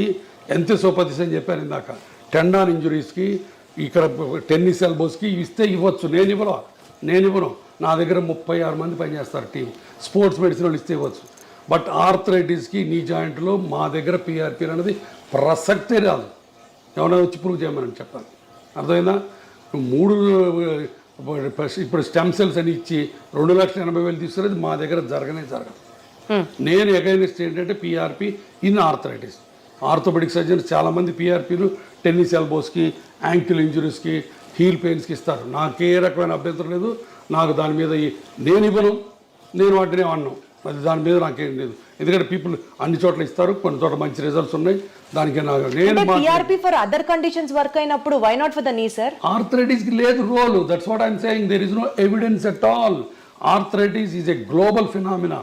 ఎంతోపతిస్ అని చెప్పాను ఇందాక. టెండాన్ ఇంజురీస్కి, ఇక్కడ టెన్నిస్ ఎల్బోస్కి ఇస్తే ఇవ్వచ్చు. నేను ఇవ్వను. నా దగ్గర 36 మంది పనిచేస్తారు టీం. స్పోర్ట్స్ మెడిసిన్ వాళ్ళు ఇస్తే ఇవ్వచ్చు. బట్ ఆర్థరైటిస్కి, నీ జాయింట్లో మా దగ్గర పిఆర్పి అనేది ప్రసక్తే రాదు. ఎవరైనా వచ్చి ప్రూవ్ చేయమని చెప్పాలి. అర్థమైందా? 3 ఇప్పుడు స్టెమ్ సెల్స్ అని ఇచ్చి 2,80,000 తీసుకునేది మా దగ్గర జరగదు. నేను అగైనెస్ట్ ఏంటంటే PRP in arthritis. Orthopaedic surgeons చాలామంది పిఆర్పీలు టెన్నిస్ ఎల్బోస్కి, యాంకిల్ ఇంజురీస్కి, హీల్ పెయిన్స్కి ఇస్తారు. నాకు ఏ రకమైన అభ్యంతరం లేదు. నాకు దాని మీద నేను ఇవ్వను, నేను వాటిని అన్నాను. అది దాని మీద నాకేం లేదు. ఎందుకంటే పీపుల్ అన్ని చోట్ల ఇస్తారు, కొన్ని చోట్ల మంచి రిజల్ట్స్ ఉన్నాయి. దానికి నేను PRP for other conditions work అయినప్పుడు why not for the knee sir? ఆర్థరైటిస్కి లేదు role. That's what I'm saying. There is no evidence at all. Arthritis is a global phenomena.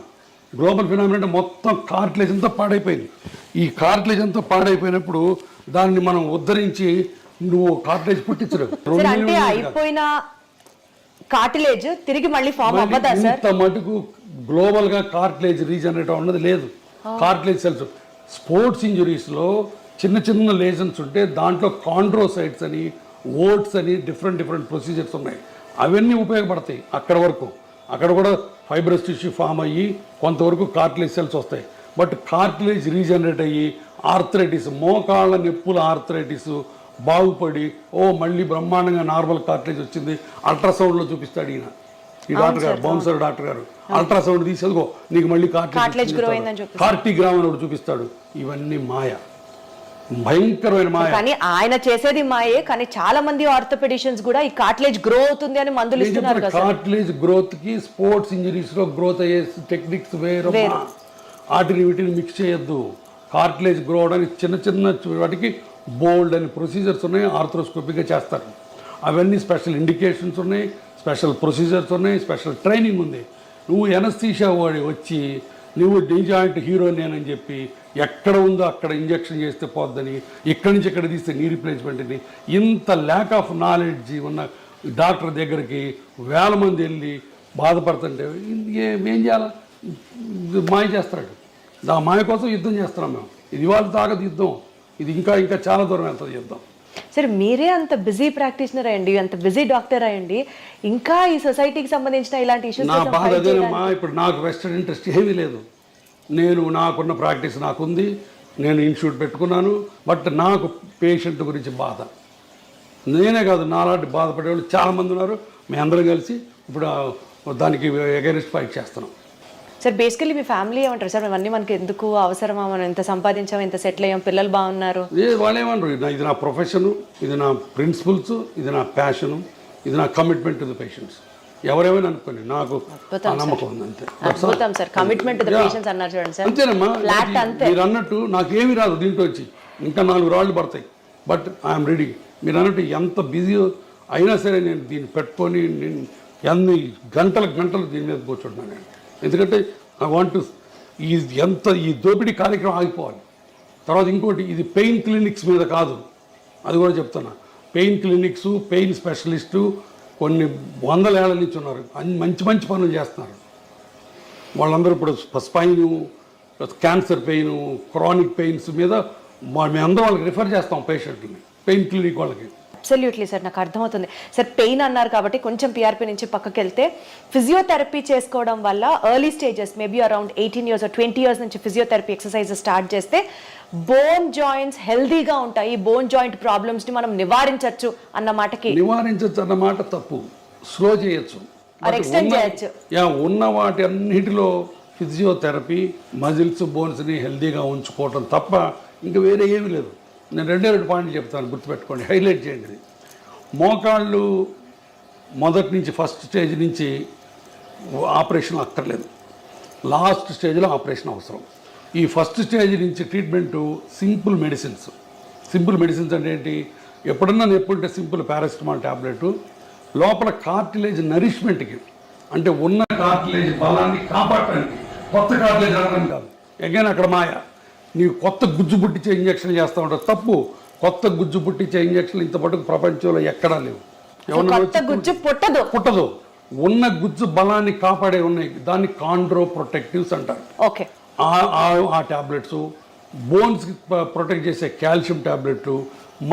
అంటే మొత్తం కార్టిలేజ్ అంతా పాడైపోయింది. ఈ కార్టిలేజ్ అంతా పాడైపోయినప్పుడు దాన్ని మనం ఉద్ధరించి నువ్వు కార్టిలేజ్ పుట్టించలేవు. అంటే అయిపోయిన కార్టిలేజ్ తిరిగి మళ్ళీ ఫామ్ అవ్వదా సార్? ఇంత మటుకు గ్లోబల్గా కార్టిలేజ్ రీజనరేట్ అన్నది లేదు. కార్టిలేజ్ సెల్స్ స్పోర్ట్స్ ఇంజురీస్లో చిన్న లేజన్స్ ఉంటే దాంట్లో కాండ్రోసైట్స్ అని, ఓట్స్ అని డిఫరెంట్ ప్రొసీజర్స్ ఉన్నాయి. అవన్నీ ఉపయోగపడతాయి అక్కడ వరకు. అక్కడ కూడా ఫైబ్రస్ టిష్యూ ఫామ్ అయ్యి కొంతవరకు కార్టిలేజ్ సెల్స్ వస్తాయి. బట్ కార్టిలేజ్ రీజనరేట్ అయ్యి ఆర్థరైటిస్, మోకాళ్ళ నొప్పుల ఆర్థరైటిస్, బాగుపడి మళ్ళీ బ్రహ్మాండంగా నార్మల్ కార్టిలేజ్ వచ్చింది అల్ట్రాసౌండ్లో చూపిస్తాడు ఈయన ఈ డాక్టర్ గారు బౌన్సర్ డాక్టర్ గారు అల్ట్రాసౌండ్ తీసేదిగో నీకు మళ్ళీ కార్టిలేజ్ గ్రో అయిందని చూపిస్తాడు, కార్టిగ్రామ్ అని ఒకటి చూపిస్తాడు. ఇవన్నీ మాయ, భయంకరమైన మాయ. కానీ ఆయన చేసేది మాయే, కానీ చాలా మంది ఆర్థోపెడిషియన్స్ కూడా ఈ కార్టిలేజ్ గ్రో అవుతుంది అని మందులు ఇస్తున్నారు కదా. కార్టిలేజ్ గ్రోత్ కి స్పోర్ట్స్ ఇంజరీస్ లో గ్రోత్ అయ్యే టెక్నిక్స్ వేరు, వాటిని వీటిని మిక్స్ చేయొద్దు. కార్టిలేజ్ గ్రో అవడానికి చిన్న చిన్న వాటికి బోల్డ్ అని ప్రొసీజర్స్ ఉన్నాయి, ఆర్థ్రోస్కోపిక్గా చేస్తారు. అవన్నీ స్పెషల్ ఇండికేషన్స్ ఉన్నాయి, స్పెషల్ ప్రొసీజర్స్ ఉన్నాయి, స్పెషల్ ట్రైనింగ్ ఉంది. నువ్వు ఎనస్థీషియా వాడి వచ్చి నువ్వు డి జాయింట్ హీరోని అని చెప్పి ఎక్కడ ఉందో అక్కడ ఇంజెక్షన్ చేస్తే పోద్దని, ఇక్కడి నుంచి ఇక్కడ తీస్తే నీ రీప్లేస్మెంట్ అని, ఇంత ల్యాక్ ఆఫ్ నాలెడ్జ్ ఉన్న డాక్టర్ దగ్గరికి వేల మంది వెళ్ళి బాధపడుతుంటే ఏం చేయాలి? మాయ చేస్తాడు. ఆ మాయ కోసం యుద్ధం చేస్తున్నాం మేము. ఇది వాళ్ళ తాగదు యుద్ధం, ఇది ఇంకా ఇంకా చాలా దూరం వెళ్తుంది యుద్ధం. సరే, మీరే అంత బిజీ ప్రాక్టీషనర్ అయ్యండి, అంత బిజీ డాక్టర్ అయ్యండి, ఇంకా ఈ సొసైటీకి సంబంధించిన ఇలాంటి ఇష్యూస్ నా బాధ అదేనమ్మా. ఇప్పుడు నాకు వెస్టర్న్ ఇంట్రెస్ట్ ఏమీ లేదు. నాకున్న ప్రాక్టీస్ నాకుంది, నేను ఇన్స్టిట్యూట్ పెట్టుకున్నాను. బట్ నాకు పేషెంట్ గురించి బాధ, నేనే కాదు నాలాంటి బాధపడేవాళ్ళు చాలామంది ఉన్నారు. మేము అందరం కలిసి ఇప్పుడు దానికి అగైనెస్ట్ ఫైట్ చేస్తున్నాం. సార్, బేసికలీ మీ ఫ్యామిలీ ఏమంటారు సార్? ఇవన్నీ మనకి ఎందుకు అవసరమా? మనం ఎంత సంపాదించాం, ఎంత సెటిల్ అయ్యాం, పిల్లలు బాగున్నారు, వాళ్ళు ఏమన్నారు? ఇది నా ప్రొఫెషను, ఇది నా ప్రిన్సిపల్స్, ఇది నా ప్యాషను, ఇది నా కమిట్మెంట్ టు ద పేషెంట్స్. ఎవరేమైనా అనుకోండి, నాకు నమ్మకం ఉంది అంతే. అద్భుతం sir, commitment to the patients అన్నారు చూడండి సార్. అంతేనమ్మా, మీరు అన్నట్టు నాకేమీ రాదు దీంట్లో వచ్చి, ఇంకా 4 రాళ్ళు పడతాయి. But I'm ready. మీరు అన్నట్టు ఎంత బిజీ అయినా సరే నేను దీన్ని పెట్టుకొని నేను ఎన్ని గంటలు దీని మీద కూర్చుంటున్నాను నేను. ఎందుకంటే ఐ వాంట్ టు ఈ దోపిడీ కార్యక్రమం ఆగిపోవాలి. తర్వాత ఇంకోటి, ఇది పెయిన్ క్లినిక్స్ మీద కాదు, అది కూడా చెప్తున్నా. పెయిన్ క్లినిక్స్, పెయిన్ స్పెషలిస్టు కొన్ని 100 ఏళ్ల నుంచి ఉన్నారు, మంచి మంచి పనులు చేస్తున్నారు. వాళ్ళందరూ ఇప్పుడు spine, cancer pain, chronic pains మీద మేమందరం వాళ్ళకి రిఫర్ చేస్తాం పేషెంట్ని, పెయిన్ క్లినిక్ వాళ్ళకి. అబ్సల్యూట్లీ సార్, నాకు అర్థమవుతుంది సార్. పెయిన్ అన్నారు కాబట్టి కొంచెం పిఆర్పి నుంచి పక్కకి వెళ్తే, ఫిజియోథెరపీ చేసుకోవడం వల్ల early stages maybe around 18 years or 20 years నుంచి ఫిజియోథెరపీ ఎక్సర్సైజ్ స్టార్ట్ చేస్తే బోన్ జాయింట్స్ హెల్దీగా ఉంటాయి, బోన్ జాయింట్ ప్రాబ్లమ్స్ని మనం నివారించవచ్చు అన్న మాటకి. నివారించవచ్చు అన్న మాట తప్పు, స్లో చేయొచ్చు, ఎక్స్టెండ్ చేయొచ్చు. ఉన్న వాటి అన్నిటిలో ఫిజియోథెరపీ మజిల్స్ బోన్స్ని హెల్దీగా ఉంచుకోవటం తప్ప ఇంకా వేరే ఏమీ లేదు. నేను 2 పాయింట్లు చెప్తాను, గుర్తుపెట్టుకోండి, హైలైట్ చేయండి. మోకాళ్ళు మొదటి నుంచి ఫస్ట్ స్టేజ్ నుంచి ఆపరేషన్ అక్కర్లేదు, లాస్ట్ స్టేజ్లో ఆపరేషన్ అవసరం. ఈ ఫస్ట్ స్టేజ్ నుంచి treatment simple medicines. Simple medicines అంటే ఏంటి? ఎప్పుడన్నా నొప్పుంటే సింపుల్ పారాసిటమాల్ ట్యాబ్లెట్, లోపల కార్టిలేజ్ నరిష్మెంట్కి, అంటే ఉన్న కార్టిలేజ్ బలాన్ని కాపాడటానికి, కొత్త కార్టిలేజ్ అనడం కాదు. అగైన్ అక్కడ మాయ, నీవు కొత్త గుజ్జు పుట్టించే ఇంజక్షన్ చేస్తూ ఉంటావు. తప్పు. కొత్త గుజ్జు పుట్టించే ఇంజక్షన్లు ఇంతపాటు ప్రపంచంలో ఎక్కడా లేవు. పుట్టదు. ఉన్న గుజ్జు బలాన్ని కాపాడే ఉన్నాయి, దాన్ని కాండ్రో ప్రొటెక్టివ్స్ అంటారు. ఓకే, ఆ ట్యాబ్లెట్స్, బోన్స్కి ప్రొటెక్ట్ చేసే కాల్షియం ట్యాబ్లెట్లు,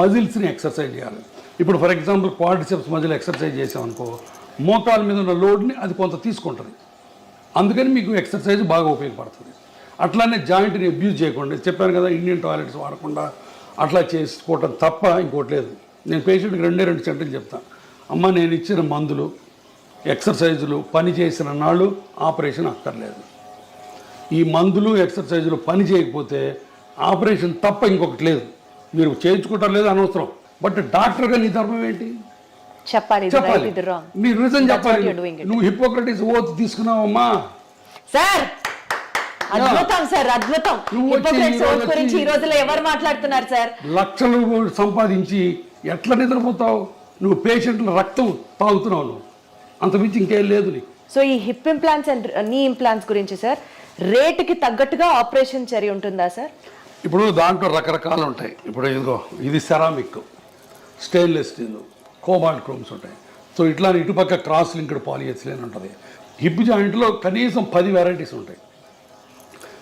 మజిల్స్ని ఎక్సర్సైజ్ చేయాలి. ఇప్పుడు for example quadriceps muscle exercise చేసామనుకో, మోకాల మీద ఉన్న లోడ్ని అది కొంత తీసుకుంటుంది, అందుకని మీకు ఎక్సర్సైజ్ బాగా ఉపయోగపడుతుంది. అట్లానే జాయింట్ని అబ్యూజ్ చేయకుండా, చెప్పాను కదా, ఇండియన్ టాయిలెట్స్ వాడకుండా అట్లా చేసుకోవటం తప్ప ఇంకోటి లేదు. నేను పేషెంట్కి 2 సెంటెన్స్ చెప్తాను. అమ్మ, నేను ఇచ్చిన మందులు, ఎక్సర్సైజులు పని చేసిన నాళ్ళు ఆపరేషన్ అక్కర్లేదు. ఈ మందులు ఎక్సర్సైజులు పని చేయకపోతే ఆపరేషన్ తప్ప ఇంకొకటి లేదు. మీరు చేయించుకోవటం లేదు అనవసరం, బట్ డాక్టర్గా నీ ధర్మం ఏంటి చెప్పాలి. మీరు రీజన్ చెప్పాలి. నువ్వు హిపోక్రటిస్ ఓత్ తీసుకున్నావమ్మా సార్. అద్భుతం సార్, అద్భుతం. గురించి ఈ రోజుల్లో ఎవరు మాట్లాడుతున్నారు సార్? లక్షలు సంపాదించి ఎట్లా నిద్రపోతావు? నువ్వు పేషెంట్ల రక్తం తాగుతున్నావు, నువ్వు అంతమించి ఇంకేం లేదు నీకు. సో ఈ హిప్ ఇంప్లాంట్స్ అండ్ నీ ఇంప్లాంట్స్ గురించి సార్, రేటుకి తగ్గట్టుగా ఆపరేషన్ చర్య ఉంటుందా సార్? ఇప్పుడు దాంట్లో రకరకాలు ఉంటాయి. ఇప్పుడు ఇదిగో, ఇది ceramic, stainless steel, cobalt chromes ఉంటాయి. సో ఇట్లా ఇటుపక్క క్రాస్ లింక్డ్ పాలిఎథిలీన్ ఉంటుంది. హిప్ జాయింట్లో కనీసం 10 వెరైటీస్ ఉంటాయి.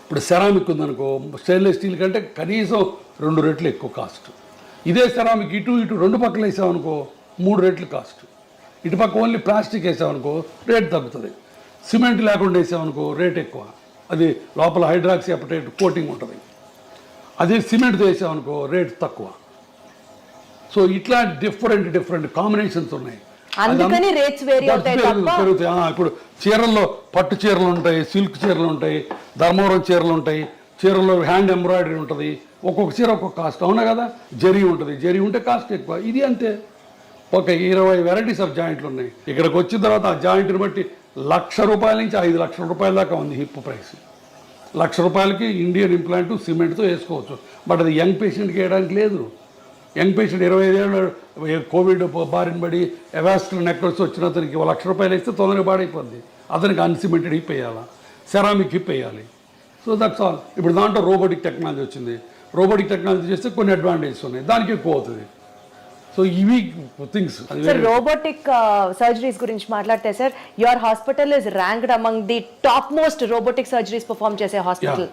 ఇప్పుడు సెరామిక్ ఉందనుకో, స్టెయిన్లెస్ స్టీల్ కంటే కనీసం 2 రెట్లు ఎక్కువ కాస్ట్. ఇదే సెరామిక్ ఇటు 2 పక్కలు వేసామనుకో 3 రెట్లు కాస్ట్. ఇటుపక్క ఓన్లీ ప్లాస్టిక్ వేసామనుకో రేట్ తగ్గుతుంది. సిమెంట్ లేకుండా వేసామనుకో రేట్ ఎక్కువ, అది లోపల హైడ్రాక్సీ అపటైట్ కోటింగ్ ఉంటుంది. అదే సిమెంట్తో వేసామనుకో రేట్ తక్కువ. సో ఇట్లా డిఫరెంట్ కాంబినేషన్స్ ఉన్నాయి. అందుకని రేట్స్ వేరీ అవుతాయి తప్ప పెరుగుతాయి. ఇప్పుడు చీరల్లో పట్టు చీరలు ఉంటాయి, సిల్క్ చీరలు ఉంటాయి, ధర్మవరం చీరలు ఉంటాయి, చీరల్లో హ్యాండ్ ఎంబ్రాయిడరీ ఉంటుంది, ఒక్కొక్క చీర ఒక్కొక్క కాస్ట్. అవునా కదా? జరీ ఉంటుంది, జరీ ఉంటే కాస్ట్ ఎక్కువ. ఇది అంతే, ఒక 20 వెరైటీస్ ఆఫ్ జాయింట్లు ఉన్నాయి. ఇక్కడికి వచ్చిన తర్వాత ఆ జాయింట్ని బట్టి ₹1,00,000 నుంచి 5,00,000 రూపాయల దాకా ఉంది హిప్ ప్రైస్. ₹1,00,000 ఇండియన్ ఇంప్లాంట్ సిమెంట్తో వేసుకోవచ్చు. బట్ అది యంగ్ పేషెంట్కి వేయడానికి లేదు. యంగ్ పేషెంట్ 25 ఏళ్ళు కోవిడ్ బారిన పడి ఎవాస్కులర్ నెక్రోసిస్ వచ్చిన అతనికి ₹1,00,000 వేస్తే తొందరగా పాడైపోద్ది. అతనికి అన్సిమెంటెడ్ హిప్ వేయాలా, సెరామిక్ హిప్ వేయాలి. So that's all. ఇప్పుడు దాంట్లో రోబోటిక్ టెక్నాలజీ వచ్చింది. రోబోటిక్ టెక్నాలజీ చేస్తే కొన్ని అడ్వాంటేజెస్ ఉన్నాయి, దానికి ఎక్కువ అవుతుంది. సో ఇవి థింగ్స్. సార్ రోబోటిక్ సర్జరీస్ గురించి మాట్లాడితే sir, your hospital is ranked among the top most robotic surgeries perform చేసే హాస్పిటల్.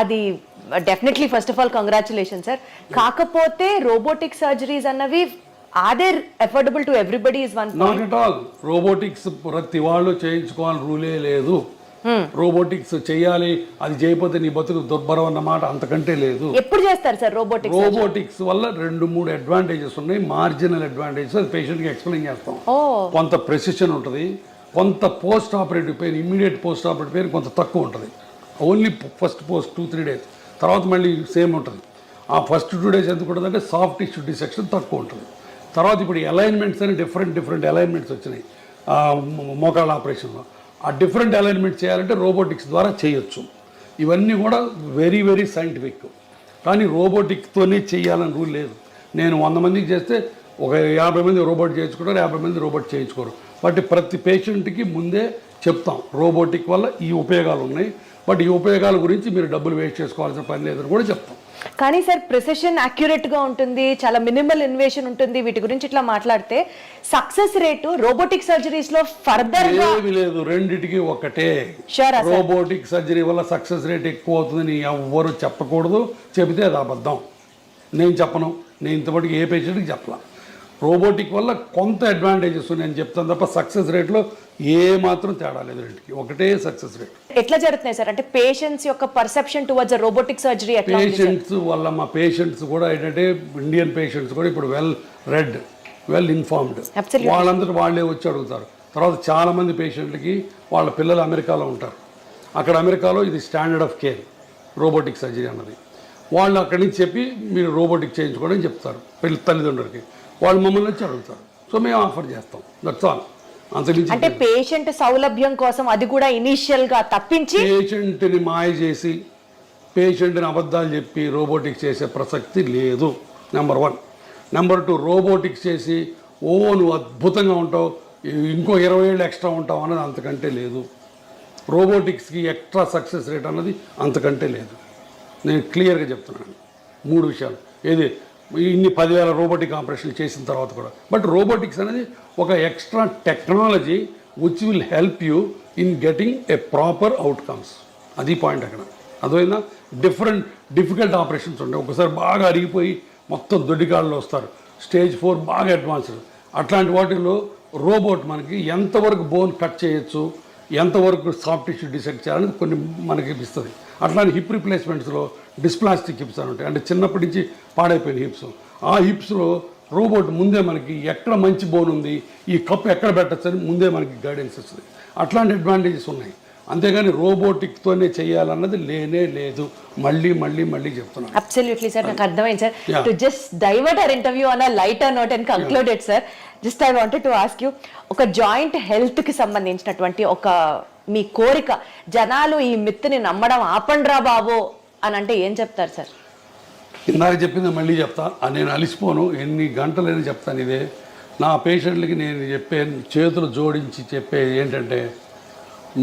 అది definitely first of all congratulation sir. కాకపోతే రోబోటిక్ సర్జరీస్ అన్నవి are affordable to everybody is one not at all. Robotics ప్రతి వాళ్ళు చేయించుకోవాలని రూలే లేదు. Robotics చేయాలి, అది చేయకపోతే నీ బతుకు దుర్భరం అన్నమాట అంతకంటే లేదు. ఎప్పుడు చేస్తారు సార్ రోబోటిక్స్? రోబోటిక్స్ వల్ల 2-3 అడ్వాంటేజెస్ ఉన్నాయి. మార్జినల్ అడ్వాంటేజెస్ అది పేషెంట్కి ఎక్స్ప్లెయిన్ చేస్తాం. కొంత ప్రెసిషన్ ఉంటుంది, కొంత post operative pain, immediate post operative pain కొంత తక్కువ ఉంటుంది. ఓన్లీ ఫస్ట్ 2-3 డేస్, తర్వాత మళ్ళీ సేమ్ ఉంటుంది. ఆ ఫస్ట్ 2 డేస్ ఎందుకు ఉంటుంది అంటే సాఫ్ట్ టిష్యూ డిసెక్షన్ తక్కువ ఉంటుంది. తర్వాత ఇప్పుడు అలైన్మెంట్స్ అని డిఫరెంట్ అలైన్మెంట్స్ వచ్చినాయి మోకాళ్ళ ఆపరేషన్లో. ఆ డిఫరెంట్ అలైన్మెంట్ చేయాలంటే రోబోటిక్స్ ద్వారా చేయొచ్చు. ఇవన్నీ కూడా వెరీ సైంటిఫిక్. కానీ రోబోటిక్తోనే చేయాలని రూల్ లేదు. నేను 100 మందికి చేస్తే ఒక 50 మంది రోబోట్ చేయించుకుంటారు, 50 మంది రోబోట్ చేయించుకోరు. బట్ ప్రతి పేషెంట్కి ముందే చెప్తాం రోబోటిక్ వల్ల ఈ ఉపయోగాలు ఉన్నాయి, బట్ ఈ ఉపయోగాల గురించి మీరు డబ్బులు వేస్ట్ చేసుకోవాల్సిన పని లేదని కూడా చెప్తాం. కానీ సార్ ప్రెసిషన్ యాక్యురేట్ గా ఉంటుంది, చాలా మినిమల్ ఇన్వేషన్ ఉంటుంది. వీటి గురించి ఇట్లా మాట్లాడితే సక్సెస్ రేటు రోబోటిక్ సర్జరీస్ లో ఫర్దర్ గా ఏమీ లేదు, రెండిటికి ఒకటే. రోబోటిక్ సర్జరీ వల్ల సక్సెస్ రేట్ ఎక్కువ అవుతుందని ఎవ్వరు చెప్పకూడదు. చెబితే అది అబద్ధం. నేను చెప్పను, నేను ఇంతవరకు ఏ పేషెంట్కి చెప్పలా. రోబోటిక్ వల్ల కొంత అడ్వాంటేజెస్ ఉన్నాయని చెప్తాను తప్ప సక్సెస్ రేట్లో ఏ మాత్రం తేడా లేదు. రెండుకి ఒకటే సక్సెస్ రేట్. ఎట్లా జరుగుతున్నాయి సార్? అంటే పేషెంట్స్ యొక్క perception towards robotic surgery patients వల్ల మా పేషెంట్స్ కూడా ఏంటంటే ఇండియన్ పేషెంట్స్ కూడా ఇప్పుడు వెల్ ఇన్ఫార్మ్డ్. వాళ్ళందరూ వాళ్ళే వచ్చి అడుగుతారు. తర్వాత చాలామంది పేషెంట్లకి వాళ్ళ పిల్లలు అమెరికాలో ఉంటారు. అక్కడ అమెరికాలో ఇది standard of care robotic surgery అన్నది. వాళ్ళు అక్కడి నుంచి చెప్పి మీరు రోబోటిక్ చేయించుకోవడం చెప్తారు తల్లిదండ్రులకి. వాళ్ళు మమ్మల్ని వచ్చి అడుగుతారు. సో మేము ఆఫర్ చేస్తాం. That's all. అంటే పేషెంట్ సౌలభ్యం కోసం అది కూడా ఇనిషియల్ గా తప్పించి పేషెంట్ని మాయ చేసి పేషెంట్ని అబద్ధాలు చెప్పి రోబోటిక్స్ చేసే ప్రసక్తి లేదు. నెంబర్ 1. నెంబర్ 2, రోబోటిక్స్ చేసి నువ్వు అద్భుతంగా ఉంటావు, ఇంకో 20 ఏళ్ళు ఎక్స్ట్రా ఉంటావు అన్నది అంతకంటే లేదు. రోబోటిక్స్కి ఎక్స్ట్రా సక్సెస్ రేట్ అన్నది అంతకంటే లేదు. నేను క్లియర్గా చెప్తున్నాను 3 విషయాలు. ఏది ఇన్ని 10,000 రోబోటిక్ ఆపరేషన్లు చేసిన తర్వాత కూడా. బట్ రోబోటిక్స్ అనేది ఒక extra technology which will help you in getting a proper outcomes. అది పాయింట్ అక్కడ. అదైనా డిఫికల్ట్ ఆపరేషన్స్ ఉంటాయి. ఒకసారి బాగా అరిగిపోయి మొత్తం దొడ్డికాళ్ళు వస్తారు. స్టేజ్ 4 బాగా అడ్వాన్స్డ్. అట్లాంటి వాటిల్లో రోబోట్ మనకి ఎంతవరకు బోన్ కట్ చేయొచ్చు, ఎంతవరకు సాఫ్ట్ టిష్యూ డిసెక్ట్ చేయాలని కొన్ని మనకి ఇస్తుంది. అట్లాంటి హిప్ రిప్లేస్మెంట్స్లో డిస్ప్లాస్టిక్ హిప్స్ అని ఉంటాయి. అంటే చిన్నప్పటి నుంచి పాడైపోయిన హిప్స్. ఆ హిప్స్లో రోబోట్ ముందే మనకి ఎక్కడ మంచి బోన్ ఉంది, ఈ కప్పు ఎక్కడ పెట్టచ్చు అని ముందే మనకి గైడెన్స్ ఇస్తుంది. అట్లాంటి అడ్వాంటేజెస్ ఉన్నాయి. అంతేగాని రోబోటిక్తోనే చేయాలన్నది లేనే లేదు. మళ్ళీ చెప్తున్నాను. అబ్సల్యూట్లీ సార్, నాకు అర్థమైంది sir. To just divert our interview on a lighter note and conclude it sir, just I wanted to ask you, ఒక జాయింట్ హెల్త్ కి సంబంధించినటువంటి ఒక మీ కోరిక, జనాలు ఈ మిత్తుని నమ్మడం ఆపండ్రా బాబు అని అంటే ఏం చెప్తారు సార్? ఇందాక చెప్పింది మళ్ళీ చెప్తా. నేను అలిసిపోను, ఎన్ని గంటలైనా చెప్తాను. ఇదే నా పేషెంట్లకి నేను చెప్పే, చేతులు జోడించి చెప్పేది ఏంటంటే,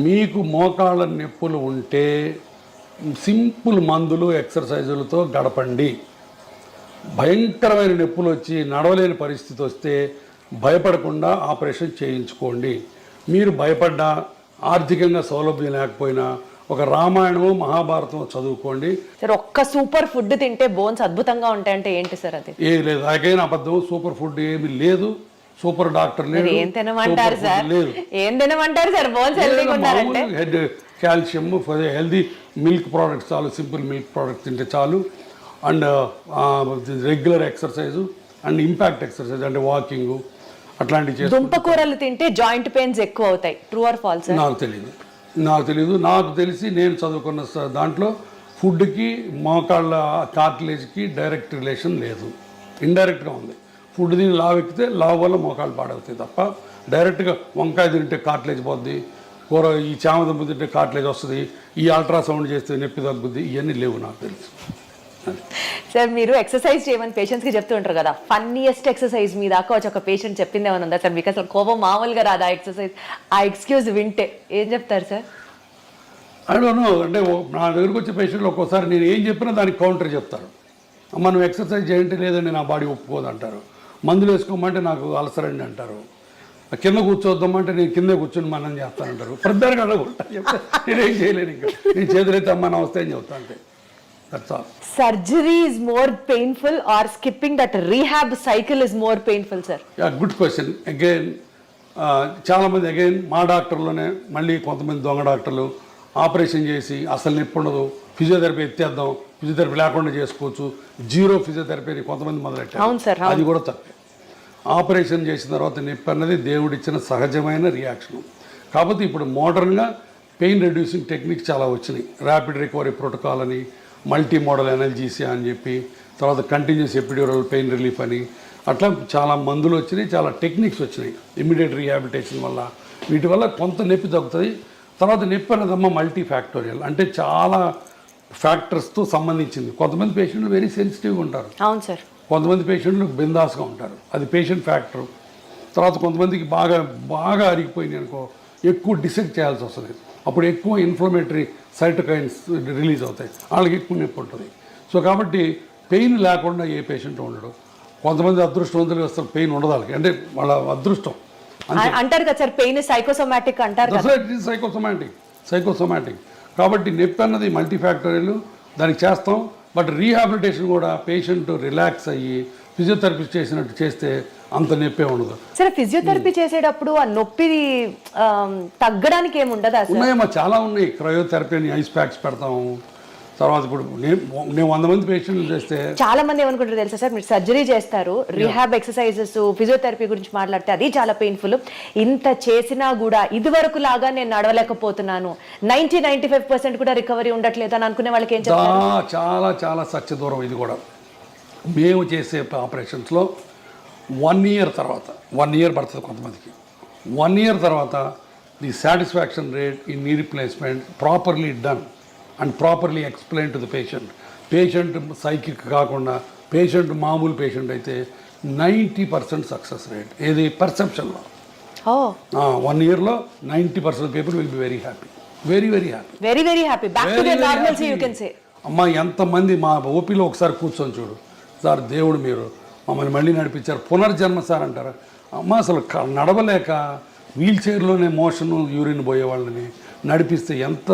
మీకు మోకాళ్ళ నొప్పులు ఉంటే సింపుల్ మందులు ఎక్సర్సైజులతో గడపండి. భయంకరమైన నొప్పులు వచ్చి నడవలేని పరిస్థితి వస్తే భయపడకుండా ఆపరేషన్ చేయించుకోండి. మీరు భయపడ్డా, ఆర్థికంగా సౌలభ్యం లేకపోయినా ఒక రామాయణము మహాభారతం చదువుకోండి. సార్, ఒక్క సూపర్ ఫుడ్ తింటే బోన్స్ అద్భుతంగా ఉంటాయంటే ఏంటి సార్ అది? ఏం లేదు, నాకైనా అబద్ధం. సూపర్ ఫుడ్ ఏమి లేదు, సూపర్ డాక్టర్ లేదు. ఏం తినమంటారు సార్? ఏం తినమంటారు సార్ బోన్స్ హెల్తీగా ఉండాలంటే? Head calcium, healthy milk products చాలు, సింపుల్ మిల్క్ ప్రోడక్ట్స్ తింటే చాలు. And regular exercise and impact exercise అంటే వాకింగ్ అట్లాంటివి చేస్తే దుంపకూరలు తింటే జాయింట్ పెయిన్స్ ఎక్కువ అవుతాయి, ట్రూ ఆర్ ఫాల్స్? నాకు తెలియదు. నాకు తెలిసి నేను చదువుకున్న దాంట్లో ఫుడ్కి మోకాళ్ళ కార్టిలేజ్కి డైరెక్ట్ రిలేషన్ లేదు, ఇండైరెక్ట్గా ఉంది. ఫుడ్ తిని లావు ఎక్కితే లావు వల్ల మోకాళ్ళు పాడవుతాయి తప్ప డైరెక్ట్గా వంకాయ తింటే కార్టిలేజ్ పోద్ది, కూర ఈ చామదుంప తింటే కార్టిలేజ్ వస్తుంది, ఈ అల్ట్రాసౌండ్ చేస్తే నొప్పి తగ్గుద్ది, ఇవన్నీ లేవు నాకు తెలుసు. సార్ మీరు ఎక్సర్సైజ్ చేయమని పేషెంట్స్కి చెప్తూ ఉంటారు కదా, ఫన్నీయెస్ట్ ఎక్సర్సైజ్ మీ దాకా వచ్చి ఒక పేషెంట్ చెప్పింది ఏమైనా ఉందా సార్? మీకు అసలు కోపం మామూలుగా రాదు ఆ ఎక్సర్సైజ్, ఆ ఎక్స్క్యూజ్ వింటే ఏం చెప్తారు సార్? అడోనో అంటే నా దగ్గరకు వచ్చే పేషెంట్లు ఒక్కోసారి నేను ఏం చెప్పినా దానికి కౌంటర్ చెప్తారు. అమ్మ నువ్వు ఎక్సర్సైజ్ చేయంటే లేదండి నా బాడీ ఒప్పుకోదు అంటారు, మందులు వేసుకోమంటే నాకు అలసరండి అంటారు, కింద కూర్చోద్దామంటే నేను కిందే కూర్చొని మనం చేస్తానంటారు. ప్రతిదానికి అడగకుండా చెప్తే నేనేం చేయలేను, ఇంకా నేను చేతులైతే అమ్మ నా వస్తే అని చెప్తా అంతే. That's all. Surgery is more painful are skipping that rehab cycle is more painful sir? Good question. Again చాలామంది అగైన్ మా డాక్టర్లోనే మళ్ళీ కొంతమంది దొంగ డాక్టర్లు ఆపరేషన్ చేసి అసలు నొప్పి ఉండదు, ఫిజియోథెరపీ ఎత్తేద్దాం, ఫిజియోథెరపీ లేకుండా చేసుకోవచ్చు, జీరో ఫిజియోథెరపీ కొంతమంది మొదలెట్టారు. అది కూడా తప్పే. ఆపరేషన్ చేసిన తర్వాత నొప్పి అన్నది దేవుడిచ్చిన సహజమైన రియాక్షన్. కాకపోతే ఇప్పుడు మోడర్న్గా పెయిన్ రెడ్యూసింగ్ టెక్నిక్ చాలా వచ్చినాయి. ర్యాపిడ్ రికవరీ ప్రోటోకాల్ అని, మల్టీ మోడల్ ఎనల్జీసియా అని చెప్పి, తర్వాత కంటిన్యూస్ ఎపిడ్యూరల్ పెయిన్ రిలీఫ్ అని, అట్లా చాలా మందులు వచ్చినాయి, చాలా టెక్నిక్స్ వచ్చినాయి ఇమ్మీడియట్ రీహాబిలిటేషన్ వల్ల. వీటి వల్ల కొంత నొప్పి తగ్గుతుంది. తర్వాత నొప్పి అన్నదమ్మ మల్టీ ఫ్యాక్టోరియల్, అంటే చాలా ఫ్యాక్టర్స్తో సంబంధించింది. కొంతమంది పేషెంట్లు వెరీ సెన్సిటివ్గా ఉంటారు, అవును సార్, కొంతమంది పేషెంట్లు బిందాస్గా ఉంటారు, అది పేషెంట్ ఫ్యాక్టర్. తర్వాత కొంతమందికి బాగా బాగా అరిగిపోయింది అనుకో, ఎక్కువ డిసెక్ట్ చేయాల్సి వస్తుంది, అప్పుడు ఎక్కువ ఇన్ఫ్లమేటరీ సైటోకైన్స్ రిలీజ్ అవుతాయి, వాళ్ళకి ఎక్కువ నొప్పి ఉంటుంది. సో కాబట్టి పెయిన్ లేకుండా ఏ పేషెంట్ ఉండడు. కొంతమంది అదృష్టవంతులు అసలు పెయిన్ ఉండదు వాళ్ళకి, అంటే వాళ్ళ అదృష్టం అంటారు కదా సార్, పెయిన్ సైకోసోమాటిక్ అంటారు కదా. సైకోసోమాటిక్ కాబట్టి నొప్పి అన్నది మల్టీ ఫ్యాక్టరీలు, దానికి చేస్తాం. బట్ రీహాబిలిటేషన్ కూడా పేషెంట్ రిలాక్స్ అయ్యి ఫిజియోథెరపిస్ట్ చేసినట్టు చేస్తే అంత నొప్పే ఉండదు. సరే ఫిజియోథెరపీ చేసేటప్పుడు ఆ నొప్పి తగ్గడానికి ఏముండదా? ఉన్నాయమ్మా, చాలా ఉన్నాయి. క్రయోథెరపీ అని ఐస్ ప్యాక్స్ పెడతాము. తర్వాత ఇప్పుడు నేను 100 మంది పేషెంట్లు చేస్తే చాలా మంది ఏమనుకుంటారు తెలుసా సార్, మీరు సర్జరీ చేస్తారు, రీహాబ్ ఎక్సర్సైజెస్ ఫిజియోథెరపీ గురించి మాట్లాడితే అది చాలా పెయిన్ఫుల్, ఇంత చేసినా కూడా ఇదివరకు లాగా నేను నడవలేకపోతున్నాను, 90-95% కూడా రికవరీ ఉండట్లేదు అని అనుకునే వాళ్ళకి ఏం చెప్తారు? చాలా చాలా సత్య దూరం. ఇది కూడా మేము చేసే ఆపరేషన్స్లో 1 year తర్వాత, 1 year పడుతుంది కొంతమందికి, 1 year తర్వాత the satisfaction rate in knee replacement properly done and properly explain to the patient psychic కాకుండా పేషెంట్ మామూలు పేషెంట్ అయితే 90% సక్సెస్ రేట్. ఏది పర్సెప్షన్లో 1 yearలో 90% people will be very happy, very very happy, very very happy, back to their normalcy you can say. అమ్మ ఎంతమంది మా ఓపీలో ఒకసారి కూర్చొని చూడు సార్, దేవుడు మీరు మమ్మల్ని మళ్ళీ నడిపించారు, పునర్జన్మ సార్ అంటారు. అమ్మ అసలు నడవలేక వీల్ చైర్లోనే మోషన్ యూరిన్ పోయే వాళ్ళని నడిపిస్తే ఎంత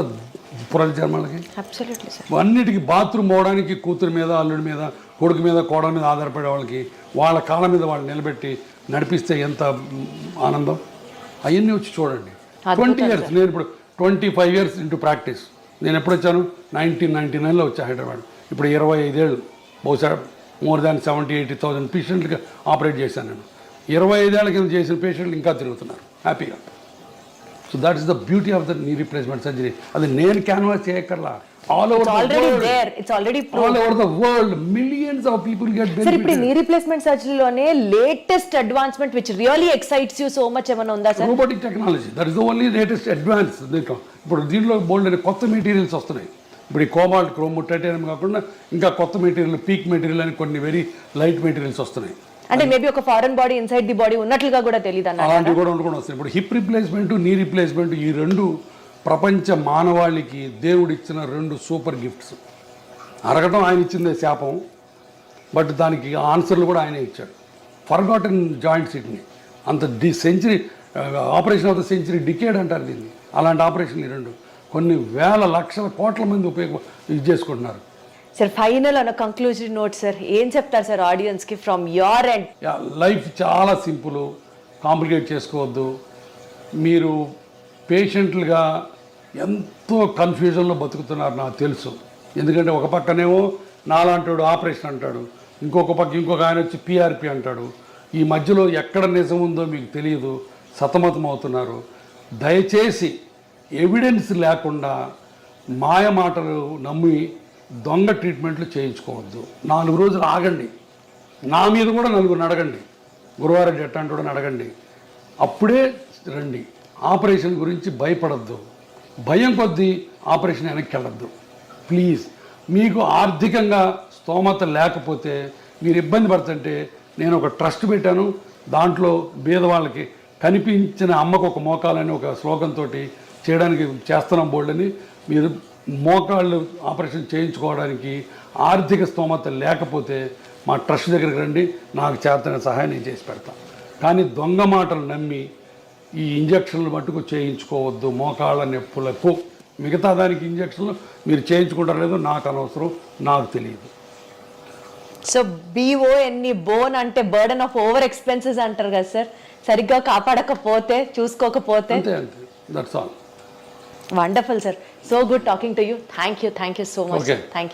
పునర్జన్మలకి. అన్నిటికీ బాత్రూమ్ పోవడానికి కూతురు మీద, అల్లుడి మీద, కొడుకు మీద, కోడల మీద ఆధారపడే వాళ్ళకి వాళ్ళ కాళ్ళ మీద వాళ్ళు నిలబెట్టి నడిపిస్తే ఎంత ఆనందం. అవన్నీ వచ్చి చూడండి. 20 years, నేను ఇప్పుడు 25 years ఇంటూ ప్రాక్టీస్. నేను ఎప్పుడు వచ్చాను? 1999లో వచ్చా హైదరాబాద్. ఇప్పుడు 25 ఏళ్ళు, బహుశా మోర్ దాన్ 70,000-80,000 పేషెంట్కి ఆపరేట్ చేశాను నేను. 25 ఏళ్ల కింద చేసిన పేషెంట్లు ఇంకా తిరుగుతున్నారు హ్యాపీగా. So that is the beauty of the knee replacement surgery. అది నేను క్యాన్వాస్ చేయక్కర్లా, all over the world millions of people get benefit. Sir ఇప్పుడు నీ రీప్లేస్మెంట్ సర్జరీలోనే latest advancement which really excites you so much ఏమైనా ఉందా sir? Robotic technology, that is the only latest advance. ఇప్పుడు దీంట్లో బోల్డ్ కొత్త మెటీరియల్స్ వస్తున్నాయి. ఇప్పుడు ఈ కోబాల్ట్, క్రోమ్, టైటానియం కాకుండా ఇంకా కొత్త మెటీరియల్, పీక్ మెటీరియల్ అని కొన్ని వెరీ లైట్ మెటీరియల్స్ వస్తున్నాయి. అంటే మేబీ ఒక foreign body inside the body ఉన్నట్లుగా కూడా తెలియదు అన్న, అలాంటివి కూడా వస్తాయి. ఇప్పుడు హిప్ రీప్లేస్మెంట్, నీ రీప్లేస్మెంట్, ఈ రెండు ప్రపంచ మానవాళికి దేవుడు ఇచ్చిన 2 సూపర్ గిఫ్ట్స్. అరగటం ఆయన ఇచ్చిందే శాపం, బట్ దానికి ఆన్సర్లు కూడా ఆయనే ఇచ్చాడు. ఫర్గాటన్ జాయింట్ సిట్ని అంత century, operation of the century, decade అంటారు దీన్ని. అలాంటి ఆపరేషన్లు 2 కొన్ని వేల లక్షల కోట్ల మంది ఇది చేసుకుంటున్నారు. సార్ ఫైనల్ అన్న కంక్లూజన్ నోట్ సార్, ఏం చెప్తారు సార్ ఆడియన్స్కి ఫ్రమ్ యువర్ ఎండ్? లైఫ్ చాలా సింపుల్, కాంప్లికేట్ చేసుకోవద్దు. మీరు పేషెంట్లుగా ఎంతో కన్ఫ్యూజన్లో బతుకుతున్నారు నాకు తెలుసు. ఎందుకంటే ఒక పక్కనేమో నాలాంటి ఆపరేషన్ అంటాడు, ఇంకొక ఆయన వచ్చి పిఆర్పి అంటాడు. ఈ మధ్యలో ఎక్కడ నిజం ఉందో మీకు తెలియదు, సతమతం అవుతున్నారు. దయచేసి ఎవిడెన్స్ లేకుండా మాయ మాటలు నమ్మి దొంగ ట్రీట్మెంట్లు చేయించుకోవద్దు. 4 రోజులు ఆగండి, నా మీద కూడా 4 అడగండి, గురువారెడ్డి ఎట్టాంటి అడగండి, అప్పుడే రండి. ఆపరేషన్ గురించి భయపడద్దు, భయం కొద్దీ ఆపరేషన్ వెనక్కి వెళ్ళద్దు ప్లీజ్. మీకు ఆర్థికంగా స్తోమత లేకపోతే మీరు ఇబ్బంది పడుతుంటే నేను ఒక ట్రస్ట్ పెట్టాను, దాంట్లో బీదవాళ్ళకి కనిపించిన అమ్మకు ఒక మోకాలని ఒక స్లోగన్తో చేయడానికి చేస్తున్నాం బోల్డ్ని. మీరు మోకాళ్ళు ఆపరేషన్ చేయించుకోవడానికి ఆర్థిక స్తోమత లేకపోతే మా ట్రస్ట్ దగ్గరికి రండి, నాకు చేతన సహాయం నేను చేసి పెడతాను. కానీ దొంగ మాటలు నమ్మి ఈ ఇంజక్షన్లు మట్టుకు చేయించుకోవద్దు. మోకాళ్ళ నొప్పులకు మిగతా దానికి ఇంజక్షన్లు మీరు చేయించుకుంటారో లేదో నాకు అనవసరం, నాకు తెలియదు. సో BON బోన్ అంటే బర్డన్ ఆఫ్ ఓవర్ ఎక్స్పెన్సెస్ అంటారు కదా సార్, సరిగ్గా కాపాడకపోతే చూసుకోకపోతే. అంతే that's all. Wonderful sir, so good talking to you. Thank you so much. Okay. Thank you.